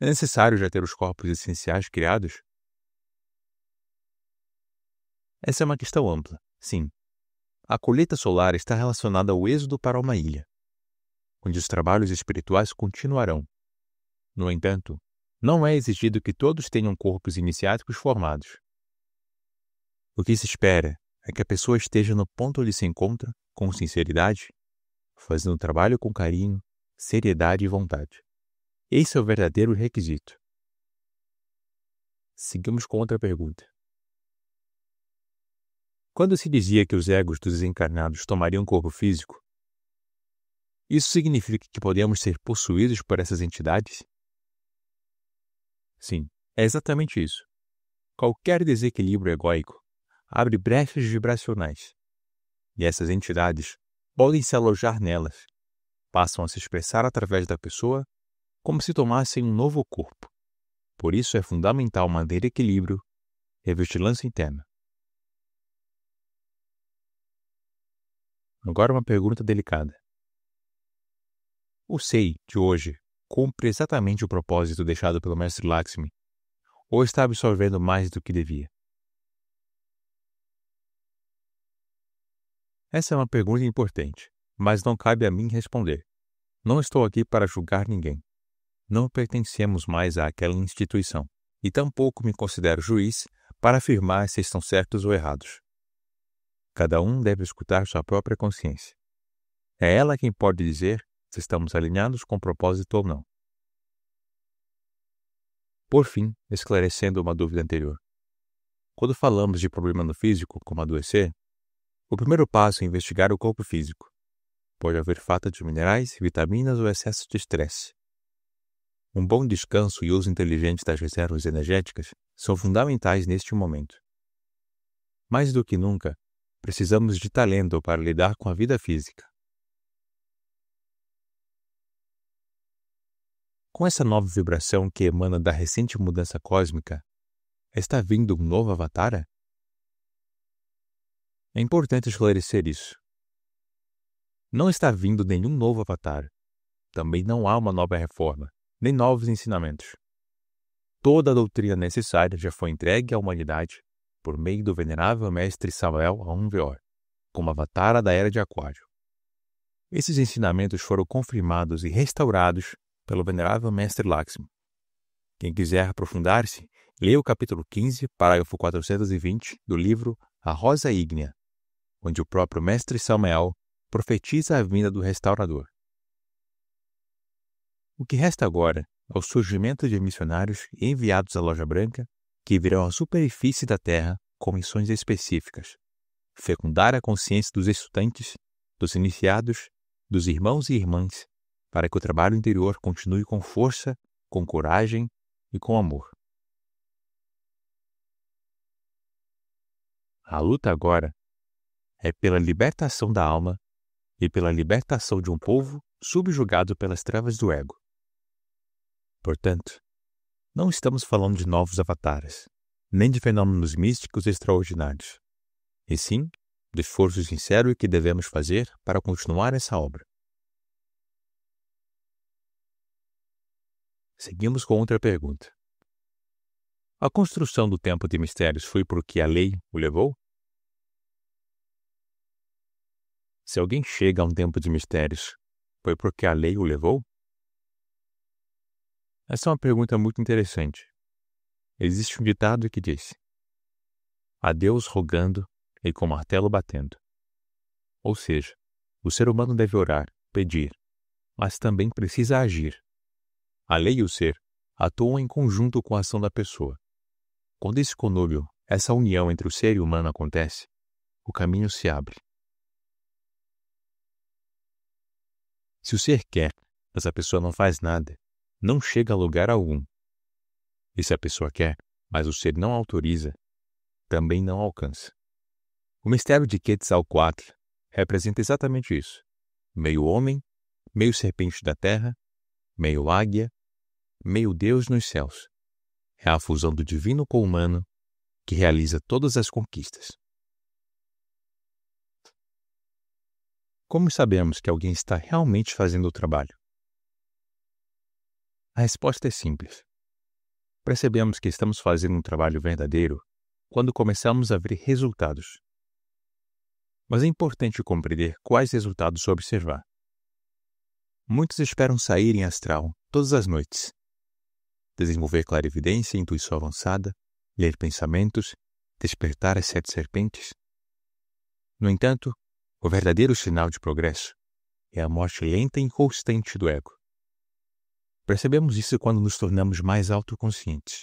é necessário já ter os corpos essenciais criados? Essa é uma questão ampla, sim. A colheita solar está relacionada ao êxodo para uma ilha, onde os trabalhos espirituais continuarão. No entanto, não é exigido que todos tenham corpos iniciáticos formados. O que se espera é que a pessoa esteja no ponto onde se encontra, com sinceridade, fazendo o trabalho com carinho, seriedade e vontade. Esse é o verdadeiro requisito. Seguimos com outra pergunta. Quando se dizia que os egos dos desencarnados tomariam corpo físico, isso significa que podemos ser possuídos por essas entidades? Sim, é exatamente isso. Qualquer desequilíbrio egóico abre brechas vibracionais, e essas entidades podem se alojar nelas, passam a se expressar através da pessoa como se tomassem um novo corpo. Por isso é fundamental manter equilíbrio e vigilância interna. Agora uma pergunta delicada. O SEI de hoje cumpre exatamente o propósito deixado pelo mestre Laxmi, ou está absorvendo mais do que devia? Essa é uma pergunta importante, mas não cabe a mim responder. Não estou aqui para julgar ninguém. Não pertencemos mais àquela instituição, e tampouco me considero juiz para afirmar se estão certos ou errados. Cada um deve escutar sua própria consciência. É ela quem pode dizer se estamos alinhados com o propósito ou não. Por fim, esclarecendo uma dúvida anterior. Quando falamos de problema no físico, como adoecer, o primeiro passo é investigar o corpo físico. Pode haver falta de minerais, vitaminas ou excesso de estresse. Um bom descanso e uso inteligente das reservas energéticas são fundamentais neste momento. Mais do que nunca, precisamos de talento para lidar com a vida física. Com essa nova vibração que emana da recente mudança cósmica, está vindo um novo avatar? É importante esclarecer isso. Não está vindo nenhum novo avatar. Também não há uma nova reforma, nem novos ensinamentos. Toda a doutrina necessária já foi entregue à humanidade por meio do venerável mestre Samuel Aunveor, como avatara da Era de Aquário. Esses ensinamentos foram confirmados e restaurados pelo venerável mestre Laxmi. Quem quiser aprofundar-se, leia o capítulo 15, parágrafo 420 do livro A Rosa Ígnea, onde o próprio mestre Samuel profetiza a vinda do restaurador. O que resta agora é o surgimento de missionários enviados à Loja Branca que virão à superfície da Terra com missões específicas: fecundar a consciência dos estudantes, dos iniciados, dos irmãos e irmãs para que o trabalho interior continue com força, com coragem e com amor. A luta agora é pela libertação da alma e pela libertação de um povo subjugado pelas trevas do ego. Portanto, não estamos falando de novos avatares, nem de fenômenos místicos extraordinários, e sim do esforço sincero que devemos fazer para continuar essa obra. Seguimos com outra pergunta. A construção do templo de mistérios foi porque a lei o levou? Se alguém chega a um templo de mistérios, foi porque a lei o levou? Essa é uma pergunta muito interessante. Existe um ditado que diz: a Deus rogando e com martelo batendo. Ou seja, o ser humano deve orar, pedir, mas também precisa agir. A lei e o ser atuam em conjunto com a ação da pessoa. Quando esse conúbio, essa união entre o ser e o humano acontece, o caminho se abre. Se o ser quer, mas a pessoa não faz nada, não chega a lugar algum. E se a pessoa quer, mas o ser não autoriza, também não alcança. O mistério de Quetzalcoatl representa exatamente isso. Meio homem, meio serpente da terra, meio águia, meio Deus nos céus. É a fusão do divino com o humano que realiza todas as conquistas. Como sabemos que alguém está realmente fazendo o trabalho? A resposta é simples. Percebemos que estamos fazendo um trabalho verdadeiro quando começamos a ver resultados. Mas é importante compreender quais resultados observar. Muitos esperam sair em astral todas as noites, desenvolver clarividência e intuição avançada, ler pensamentos, despertar as 7 serpentes. No entanto, o verdadeiro sinal de progresso é a morte lenta e inconstante do ego. Percebemos isso quando nos tornamos mais autoconscientes,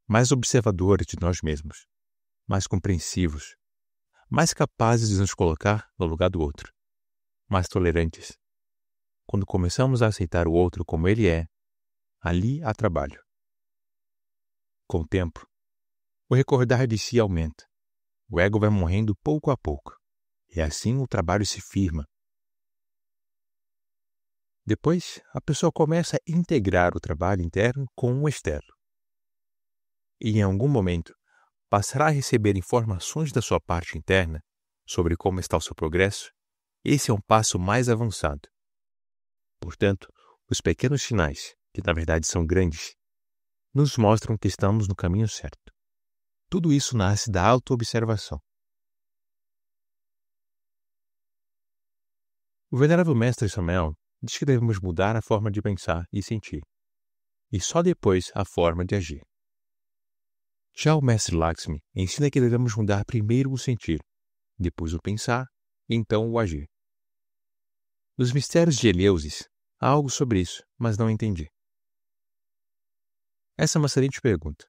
mais observadores de nós mesmos, mais compreensivos, mais capazes de nos colocar no lugar do outro, mais tolerantes. Quando começamos a aceitar o outro como ele é, ali há trabalho. Com o tempo, o recordar de si aumenta. O ego vai morrendo pouco a pouco, e assim o trabalho se firma. Depois, a pessoa começa a integrar o trabalho interno com o externo. E em algum momento, passará a receber informações da sua parte interna sobre como está o seu progresso. Esse é um passo mais avançado. Portanto, os pequenos sinais, que na verdade são grandes, nos mostram que estamos no caminho certo. Tudo isso nasce da autoobservação. O venerável mestre Samuel diz que devemos mudar a forma de pensar e sentir, e só depois a forma de agir. Já o mestre Lakshmi ensina que devemos mudar primeiro o sentir, depois o pensar, e então o agir. Nos mistérios de Eleusis, há algo sobre isso, mas não entendi. Essa é uma excelente pergunta.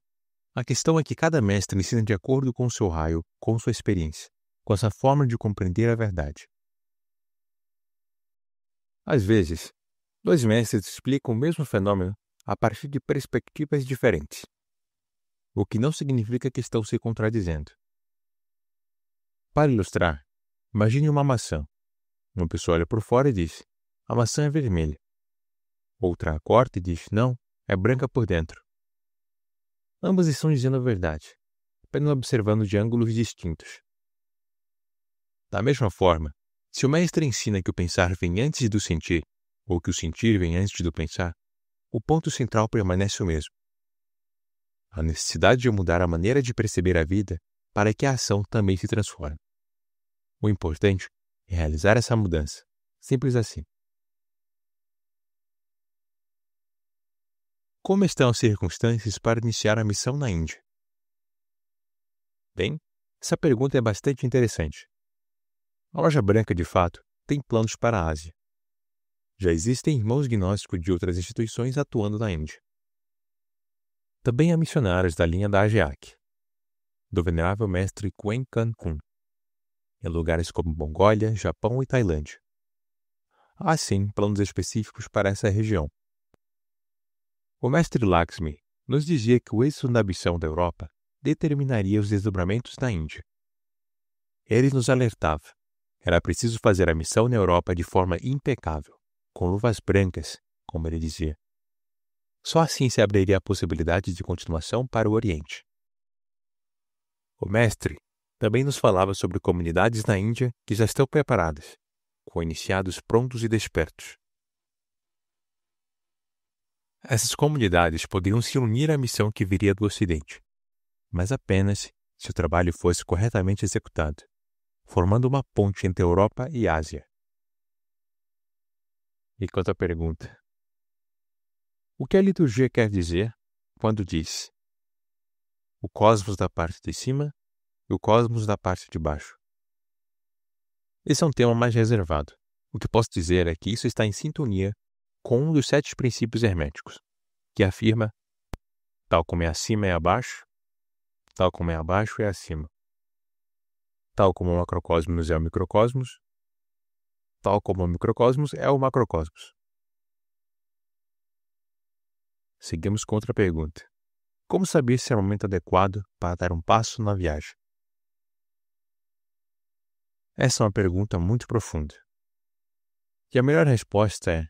A questão é que cada mestre ensina de acordo com o seu raio, com sua experiência, com essa forma de compreender a verdade. Às vezes, 2 mestres explicam o mesmo fenômeno a partir de perspectivas diferentes, o que não significa que estão se contradizendo. Para ilustrar, imagine uma maçã. Uma pessoa olha por fora e diz: a maçã é vermelha. Outra a corta e diz: não, é branca por dentro. Ambas estão dizendo a verdade, apenas observando de ângulos distintos. Da mesma forma, se o mestre ensina que o pensar vem antes do sentir, ou que o sentir vem antes do pensar, o ponto central permanece o mesmo. A necessidade de mudar a maneira de perceber a vida para que a ação também se transforme. O importante é realizar essa mudança. Simples assim. Como estão as circunstâncias para iniciar a missão na Índia? Bem, essa pergunta é bastante interessante. A Loja Branca, de fato, tem planos para a Ásia. Já existem irmãos gnósticos de outras instituições atuando na Índia. Também há missionários da linha da AGEAC, do venerável mestre Kuen Kan Kun, em lugares como Mongólia, Japão e Tailândia. Há sim planos específicos para essa região. O mestre Lakshmi nos dizia que o êxito da missão da Europa determinaria os desdobramentos da Índia. Ele nos alertava. Era preciso fazer a missão na Europa de forma impecável, com luvas brancas, como ele dizia. Só assim se abriria a possibilidade de continuação para o Oriente. O mestre também nos falava sobre comunidades na Índia que já estão preparadas, com iniciados prontos e despertos. Essas comunidades poderiam se unir à missão que viria do Ocidente, mas apenas se o trabalho fosse corretamente executado, formando uma ponte entre a Europa e a Ásia. E quanto à pergunta: o que a liturgia quer dizer quando diz o cosmos da parte de cima e o cosmos da parte de baixo? Esse é um tema mais reservado. O que posso dizer é que isso está em sintonia com um dos 7 princípios herméticos, que afirma: tal como é acima é abaixo, tal como é abaixo é acima. Tal como o macrocosmos é o microcosmos, tal como o microcosmos é o macrocosmos. Seguimos com outra pergunta. Como saber se é o momento adequado para dar um passo na viagem? Essa é uma pergunta muito profunda. E a melhor resposta é: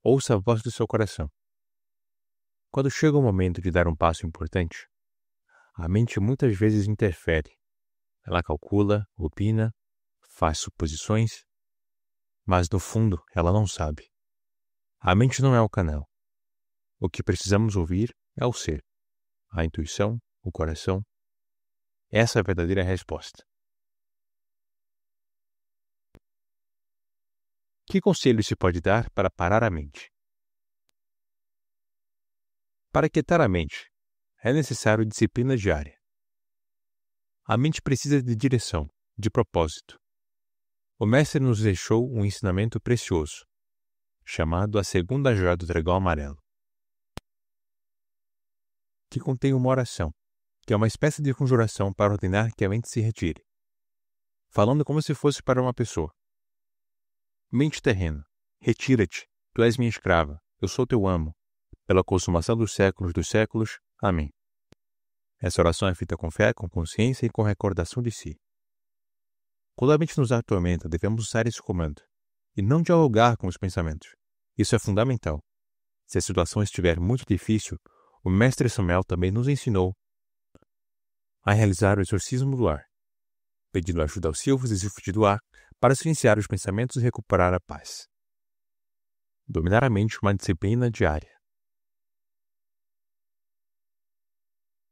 ouça a voz do seu coração. Quando chega o momento de dar um passo importante, a mente muitas vezes interfere. Ela calcula, opina, faz suposições, mas no fundo ela não sabe. A mente não é o canal. O que precisamos ouvir é o ser, a intuição, o coração. Essa é a verdadeira resposta. Que conselho se pode dar para parar a mente? Para quietar a mente, é necessário disciplina diária. A mente precisa de direção, de propósito. O mestre nos deixou um ensinamento precioso, chamado a segunda joia do dragão amarelo, que contém uma oração, que é uma espécie de conjuração para ordenar que a mente se retire, falando como se fosse para uma pessoa. Mente terrena, retira-te, tu és minha escrava, eu sou teu amo, pela consumação dos séculos, amém. Essa oração é feita com fé, com consciência e com recordação de si. Quando a mente nos atormenta, devemos usar esse comando, e não dialogar com os pensamentos. Isso é fundamental. Se a situação estiver muito difícil, o mestre Samuel também nos ensinou a realizar o exorcismo do ar, pedindo ajuda aos silvos e silfos do ar para silenciar os pensamentos e recuperar a paz. Dominar a mente é uma disciplina diária.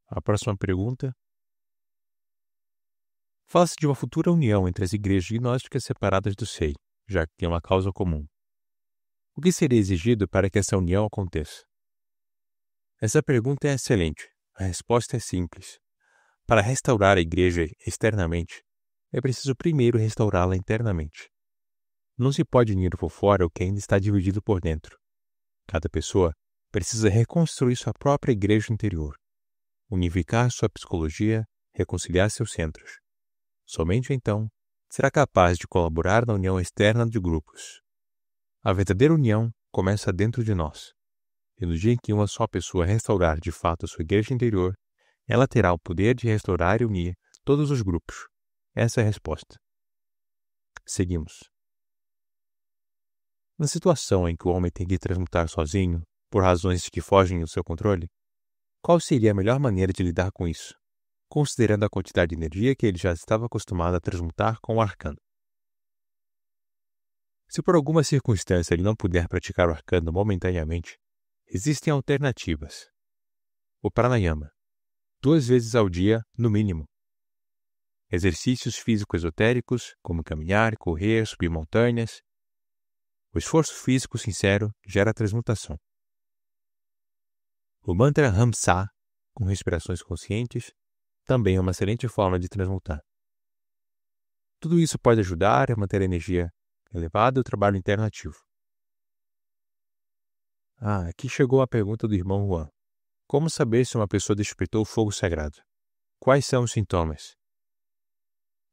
A próxima pergunta. Fala-se de uma futura união entre as igrejas gnósticas separadas do SEI, já que tem uma causa comum. O que seria exigido para que essa união aconteça? Essa pergunta é excelente. A resposta é simples. Para restaurar a igreja externamente, é preciso primeiro restaurá-la internamente. Não se pode unir por fora o que ainda está dividido por dentro. Cada pessoa precisa reconstruir sua própria igreja interior, unificar sua psicologia, reconciliar seus centros. Somente então será capaz de colaborar na união externa de grupos. A verdadeira união começa dentro de nós. E no dia em que uma só pessoa restaurar de fato a sua igreja interior, ela terá o poder de restaurar e unir todos os grupos. Essa é a resposta. Seguimos. Na situação em que o homem tem que transmutar sozinho, por razões que fogem do seu controle, qual seria a melhor maneira de lidar com isso, considerando a quantidade de energia que ele já estava acostumado a transmutar com o arcano? Se por alguma circunstância ele não puder praticar o arcano momentaneamente, existem alternativas. O pranayama, 2 vezes ao dia, no mínimo. Exercícios físico-esotéricos, como caminhar, correr, subir montanhas. O esforço físico sincero gera transmutação. O mantra Hamsa, com respirações conscientes, também é uma excelente forma de transmutar. Tudo isso pode ajudar a manter a energia elevada e o trabalho interno ativo. Aqui chegou a pergunta do irmão Juan. Como saber se uma pessoa despertou o fogo sagrado? Quais são os sintomas?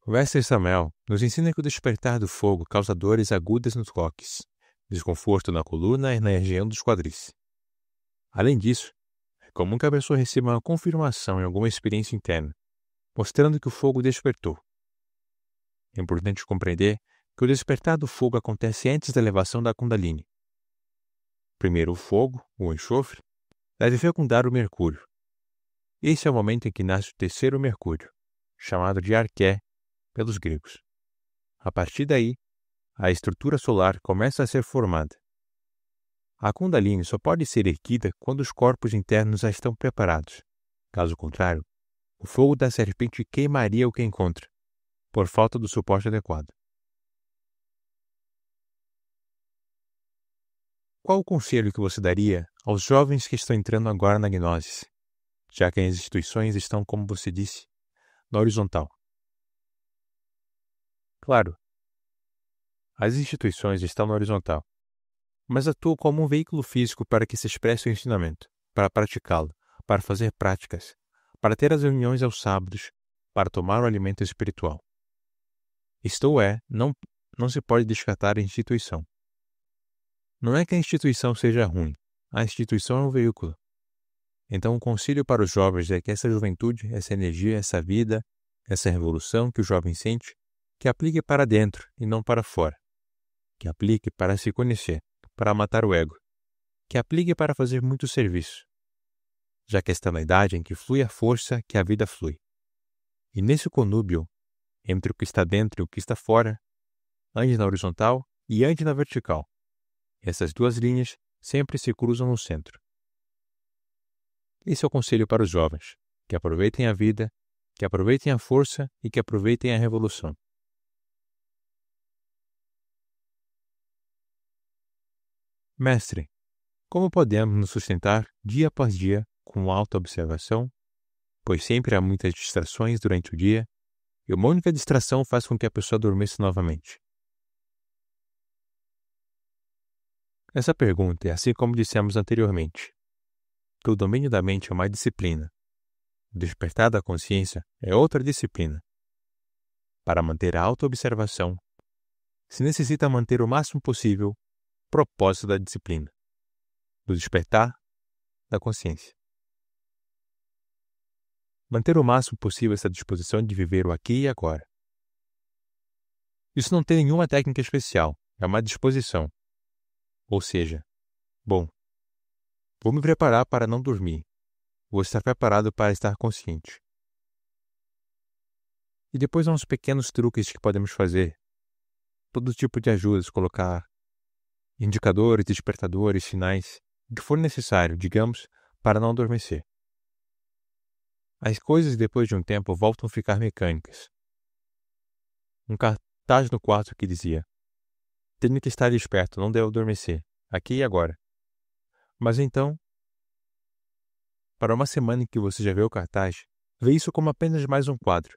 O mestre Samuel nos ensina que o despertar do fogo causa dores agudas nos coques, desconforto na coluna e na região dos quadris. Além disso, é comum que a pessoa receba uma confirmação em alguma experiência interna, mostrando que o fogo despertou. É importante compreender que o despertar do fogo acontece antes da elevação da Kundalini. Primeiro o fogo, o enxofre, deve fecundar o mercúrio. Esse é o momento em que nasce o terceiro mercúrio, chamado de Arqué pelos gregos. A partir daí, a estrutura solar começa a ser formada. A Kundalini só pode ser erguida quando os corpos internos já estão preparados. Caso contrário, o fogo da serpente queimaria o que encontra, por falta do suporte adequado. Qual o conselho que você daria aos jovens que estão entrando agora na gnose, já que as instituições estão, como você disse, na horizontal? Claro, as instituições estão na horizontal, mas atuam como um veículo físico para que se expresse o ensinamento, para praticá-lo, para fazer práticas, para ter as reuniões aos sábados, para tomar o alimento espiritual. Isto é, não se pode descartar a instituição. Não é que a instituição seja ruim, a instituição é um veículo. Então o conselho para os jovens é que essa juventude, essa energia, essa vida, essa revolução que o jovem sente, que aplique para dentro e não para fora. Que aplique para se conhecer, para matar o ego. Que aplique para fazer muito serviço. Já que está na idade em que flui a força que a vida flui. E nesse conúbio, entre o que está dentro e o que está fora, ande na horizontal e ande na vertical. Essas duas linhas sempre se cruzam no centro. Esse é o conselho para os jovens, que aproveitem a vida, que aproveitem a força e que aproveitem a revolução. Mestre, como podemos nos sustentar dia após dia com autoobservação, pois sempre há muitas distrações durante o dia e uma única distração faz com que a pessoa adormeça novamente? Essa pergunta é assim como dissemos anteriormente, que o domínio da mente é uma disciplina. O despertar da consciência é outra disciplina. Para manter a autoobservação, se necessita manter o máximo possível o propósito da disciplina, do despertar da consciência. Manter o máximo possível essa disposição de viver o aqui e agora. Isso não tem nenhuma técnica especial, é uma disposição. Ou seja, bom, vou me preparar para não dormir. Vou estar preparado para estar consciente. E depois há uns pequenos truques que podemos fazer. Todo tipo de ajudas, colocar indicadores, despertadores, sinais, o que for necessário, digamos, para não adormecer. As coisas depois de um tempo voltam a ficar mecânicas. Um cartaz no quarto que dizia: tenho que estar desperto, não devo adormecer, aqui e agora. Mas então, para uma semana em que você já vê o cartaz, vê isso como apenas mais um quadro.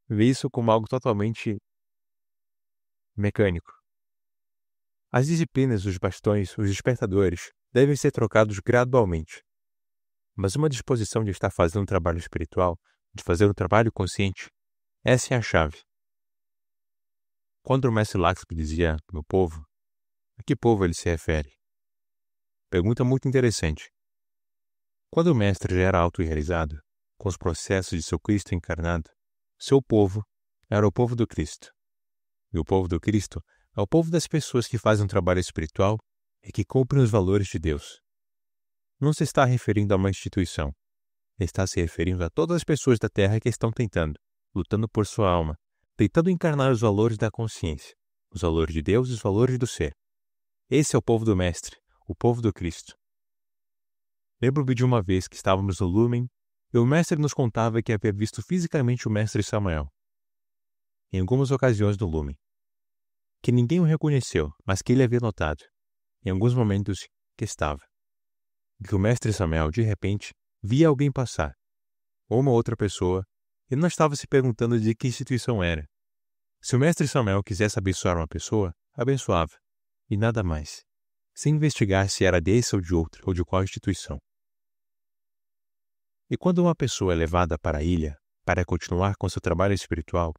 Vê isso como algo totalmente mecânico. As disciplinas, os bastões, os despertadores devem ser trocados gradualmente. Mas uma disposição de estar fazendo um trabalho espiritual, de fazer um trabalho consciente, essa é a chave. Quando o mestre Laxmi dizia meu povo, a que povo ele se refere? Pergunta muito interessante. Quando o mestre já era auto-realizado, com os processos de seu Cristo encarnado, seu povo era o povo do Cristo. E o povo do Cristo é o povo das pessoas que fazem um trabalho espiritual e que cumprem os valores de Deus. Não se está referindo a uma instituição. Está se referindo a todas as pessoas da Terra que estão tentando, lutando por sua alma, tentando encarnar os valores da consciência, os valores de Deus e os valores do ser. Esse é o povo do Mestre, o povo do Cristo. Lembro-me de uma vez que estávamos no Lumen e o Mestre nos contava que havia visto fisicamente o Mestre Samuel, em algumas ocasiões no Lumen, que ninguém o reconheceu, mas que ele havia notado, em alguns momentos, que estava. E que o Mestre Samuel, de repente, via alguém passar, ou uma outra pessoa, e não estava se perguntando de que instituição era. Se o Mestre Samuel quisesse abençoar uma pessoa, abençoava, e nada mais, sem investigar se era desse ou de outra, ou de qual instituição. E quando uma pessoa é levada para a ilha, para continuar com seu trabalho espiritual,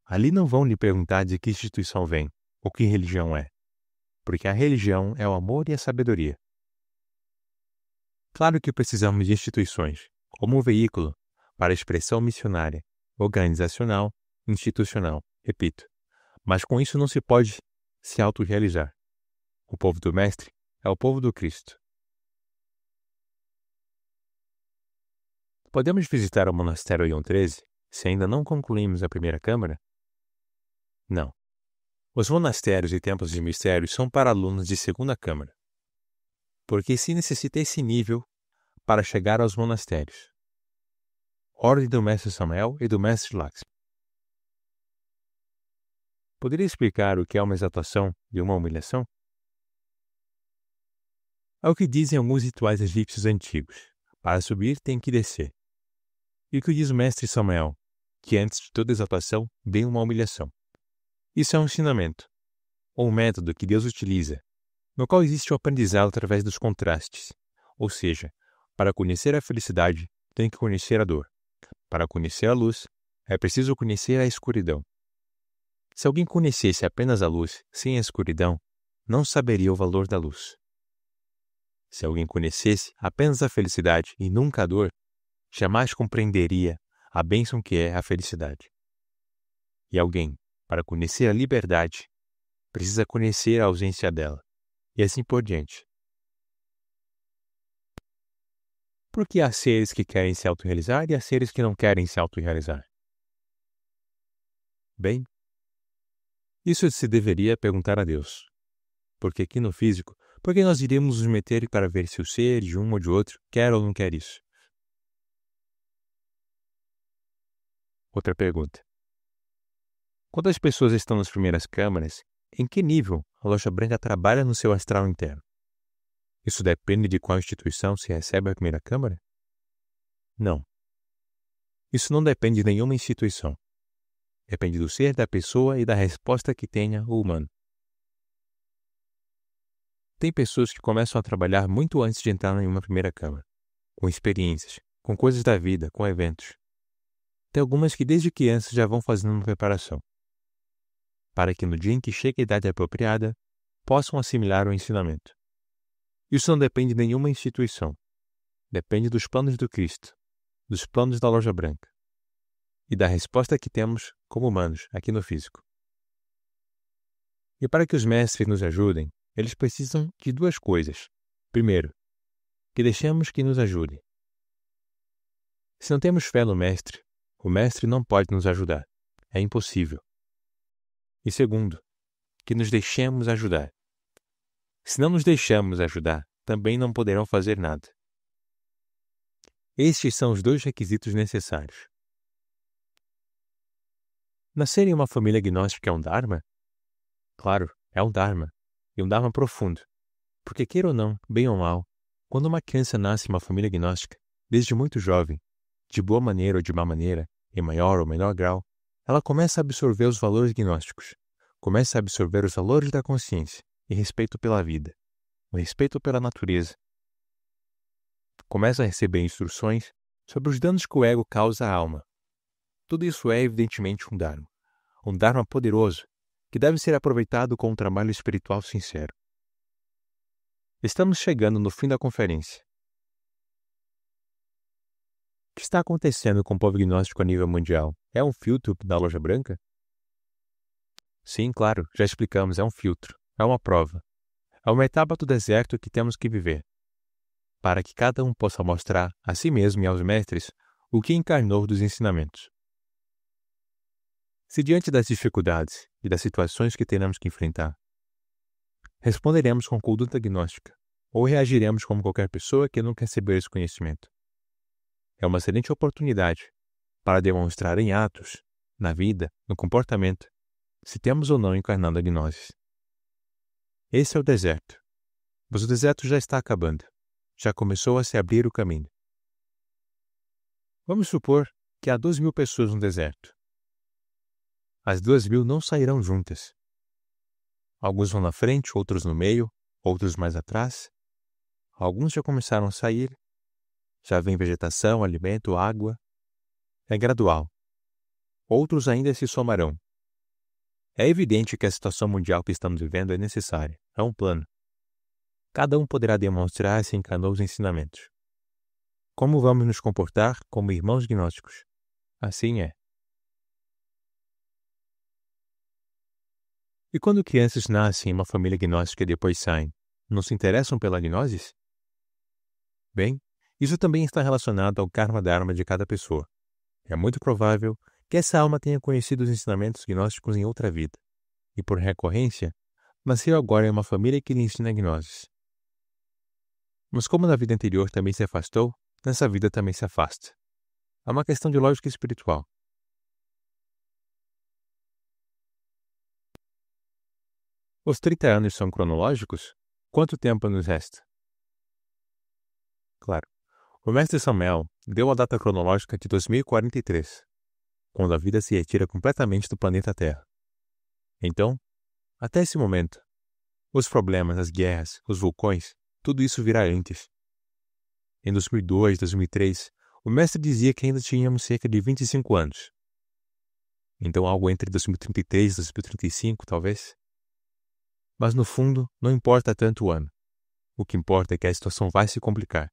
Ali não vão lhe perguntar de que instituição vem, ou que religião é, porque a religião é o amor e a sabedoria. Claro que precisamos de instituições, como um veículo para a expressão missionária, organizacional, institucional, repito, mas com isso não se pode se autorrealizar. O povo do Mestre é o povo do Cristo. Podemos visitar o monastério Ion 13 se ainda não concluímos a primeira câmara? Não. Os monastérios e templos de mistérios são para alunos de segunda câmara, porque se necessita esse nível para chegar aos monastérios. Ordem do Mestre Samuel e do Mestre Lakshmi. Poderia explicar o que é uma exaltação e uma humilhação? É o que dizem alguns rituais egípcios antigos. Para subir tem que descer. E o que diz o Mestre Samuel? Que antes de toda exaltação vem uma humilhação. Isso é um ensinamento, ou um método que Deus utiliza, no qual existe o aprendizado através dos contrastes. Ou seja, para conhecer a felicidade, tem que conhecer a dor. Para conhecer a luz, é preciso conhecer a escuridão. Se alguém conhecesse apenas a luz, sem a escuridão, não saberia o valor da luz. Se alguém conhecesse apenas a felicidade e nunca a dor, jamais compreenderia a bênção que é a felicidade. E alguém, para conhecer a liberdade, precisa conhecer a ausência dela, e assim por diante. Porque há seres que querem se autorrealizar e há seres que não querem se autorrealizar? Bem, isso se deveria perguntar a Deus. Porque aqui no físico, por que nós iríamos nos meter para ver se o ser de um ou de outro quer ou não quer isso? Outra pergunta. Quando as pessoas estão nas primeiras câmaras, em que nível a loja branca trabalha no seu astral interno? Isso depende de qual instituição se recebe a primeira câmara? Não. Isso não depende de nenhuma instituição. Depende do ser da pessoa e da resposta que tenha o humano. Tem pessoas que começam a trabalhar muito antes de entrar em uma primeira câmara, com experiências, com coisas da vida, com eventos. Tem algumas que desde crianças já vão fazendo uma preparação, para que no dia em que chega a idade apropriada, possam assimilar o ensinamento. Isso não depende de nenhuma instituição. Depende dos planos do Cristo, dos planos da loja branca e da resposta que temos como humanos aqui no físico. E para que os mestres nos ajudem, eles precisam de duas coisas. Primeiro, que deixemos que nos ajude. Se não temos fé no mestre, o mestre não pode nos ajudar. É impossível. E segundo, que nos deixemos ajudar. Se não nos deixamos ajudar, também não poderão fazer nada. Estes são os dois requisitos necessários. Nascer em uma família gnóstica é um dharma? Claro, é um dharma. E um dharma profundo. Porque queira ou não, bem ou mal, quando uma criança nasce em uma família gnóstica, desde muito jovem, de boa maneira ou de má maneira, em maior ou menor grau, ela começa a absorver os valores gnósticos, começa a absorver os valores da consciência e respeito pela vida, o respeito pela natureza. Começa a receber instruções sobre os danos que o ego causa à alma. Tudo isso é evidentemente um dharma poderoso, que deve ser aproveitado com um trabalho espiritual sincero. Estamos chegando no fim da conferência. O que está acontecendo com o povo gnóstico a nível mundial? É um filtro da loja branca? Sim, claro, já explicamos, é um filtro, é uma prova. É uma etapa do deserto que temos que viver, para que cada um possa mostrar a si mesmo e aos mestres o que encarnou dos ensinamentos. Se diante das dificuldades e das situações que teremos que enfrentar, responderemos com conduta gnóstica ou reagiremos como qualquer pessoa que nunca recebeu esse conhecimento. É uma excelente oportunidade para demonstrar em atos, na vida, no comportamento, se temos ou não encarnado a gnose. Esse é o deserto. Mas o deserto já está acabando. Já começou a se abrir o caminho. Vamos supor que há 2.000 pessoas no deserto. As 2.000 não sairão juntas. Alguns vão na frente, outros no meio, outros mais atrás. Alguns já começaram a sair. Já vem vegetação, alimento, água. É gradual. Outros ainda se somarão, É evidente que a situação mundial que estamos vivendo é necessária, é um plano. Cada um poderá demonstrar-se em canoos ensinamentos. Como vamos nos comportar como irmãos gnósticos? Assim é. E quando crianças nascem em uma família gnóstica e depois saem, não se interessam pela gnosis? Bem, isso também está relacionado ao karma dharma de cada pessoa. É muito provável que essa alma tenha conhecido os ensinamentos gnósticos em outra vida, e por recorrência, nasceu agora em uma família que lhe ensina gnosis. Mas como na vida anterior também se afastou, nessa vida também se afasta. É uma questão de lógica espiritual. Os 30 anos são cronológicos? Quanto tempo nos resta? Claro. O mestre Samuel deu a data cronológica de 2043, quando a vida se retira completamente do planeta Terra. Então, até esse momento, os problemas, as guerras, os vulcões, tudo isso virá antes. Em 2002, 2003, o mestre dizia que ainda tínhamos cerca de 25 anos. Então algo entre 2033 e 2035, talvez. Mas no fundo, não importa tanto o ano. O que importa é que a situação vai se complicar.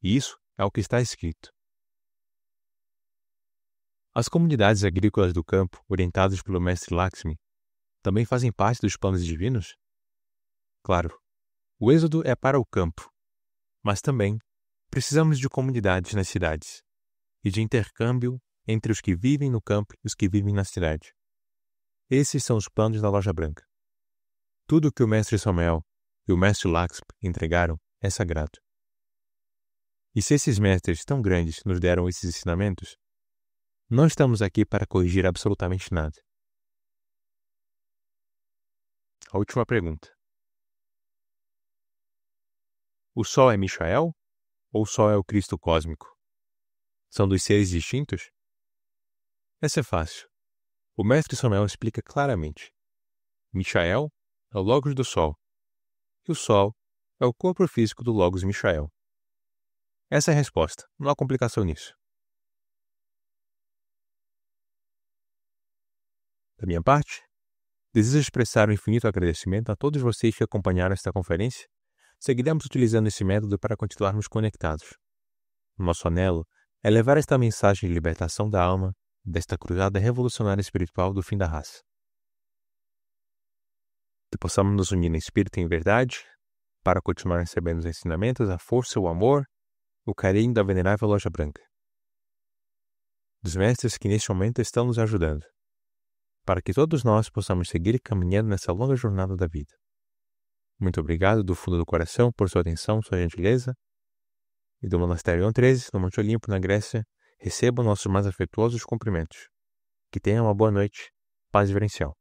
E isso é o que está escrito. As comunidades agrícolas do campo, orientadas pelo mestre Lakshmi, também fazem parte dos planos divinos? Claro, o êxodo é para o campo, mas também precisamos de comunidades nas cidades e de intercâmbio entre os que vivem no campo e os que vivem na cidade. Esses são os planos da Loja Branca. Tudo o que o mestre Samuel e o mestre Lakshmi entregaram é sagrado. E se esses mestres tão grandes nos deram esses ensinamentos, não estamos aqui para corrigir absolutamente nada. A última pergunta. O Sol é Michael ou o Sol é o Cristo cósmico? São dois seres distintos? Essa é fácil. O mestre Samuel explica claramente. Michael é o Logos do Sol, e o Sol é o corpo físico do Logos Michael. Essa é a resposta, não há complicação nisso. Da minha parte, desejo expressar um infinito agradecimento a todos vocês que acompanharam esta conferência. Seguiremos utilizando esse método para continuarmos conectados. Nosso anelo é levar esta mensagem de libertação da alma desta cruzada revolucionária espiritual do fim da raça. Que possamos nos unir em espírito e em verdade, para continuar recebendo os ensinamentos, a força, o amor, o carinho da venerável Loja Branca. Dos mestres que neste momento estão nos ajudando, para que todos nós possamos seguir caminhando nessa longa jornada da vida. Muito obrigado do fundo do coração por sua atenção, sua gentileza. E do Monastério 13, no Monte Olimpo, na Grécia, recebam nossos mais afetuosos cumprimentos. Que tenham uma boa noite. Paz vivencial.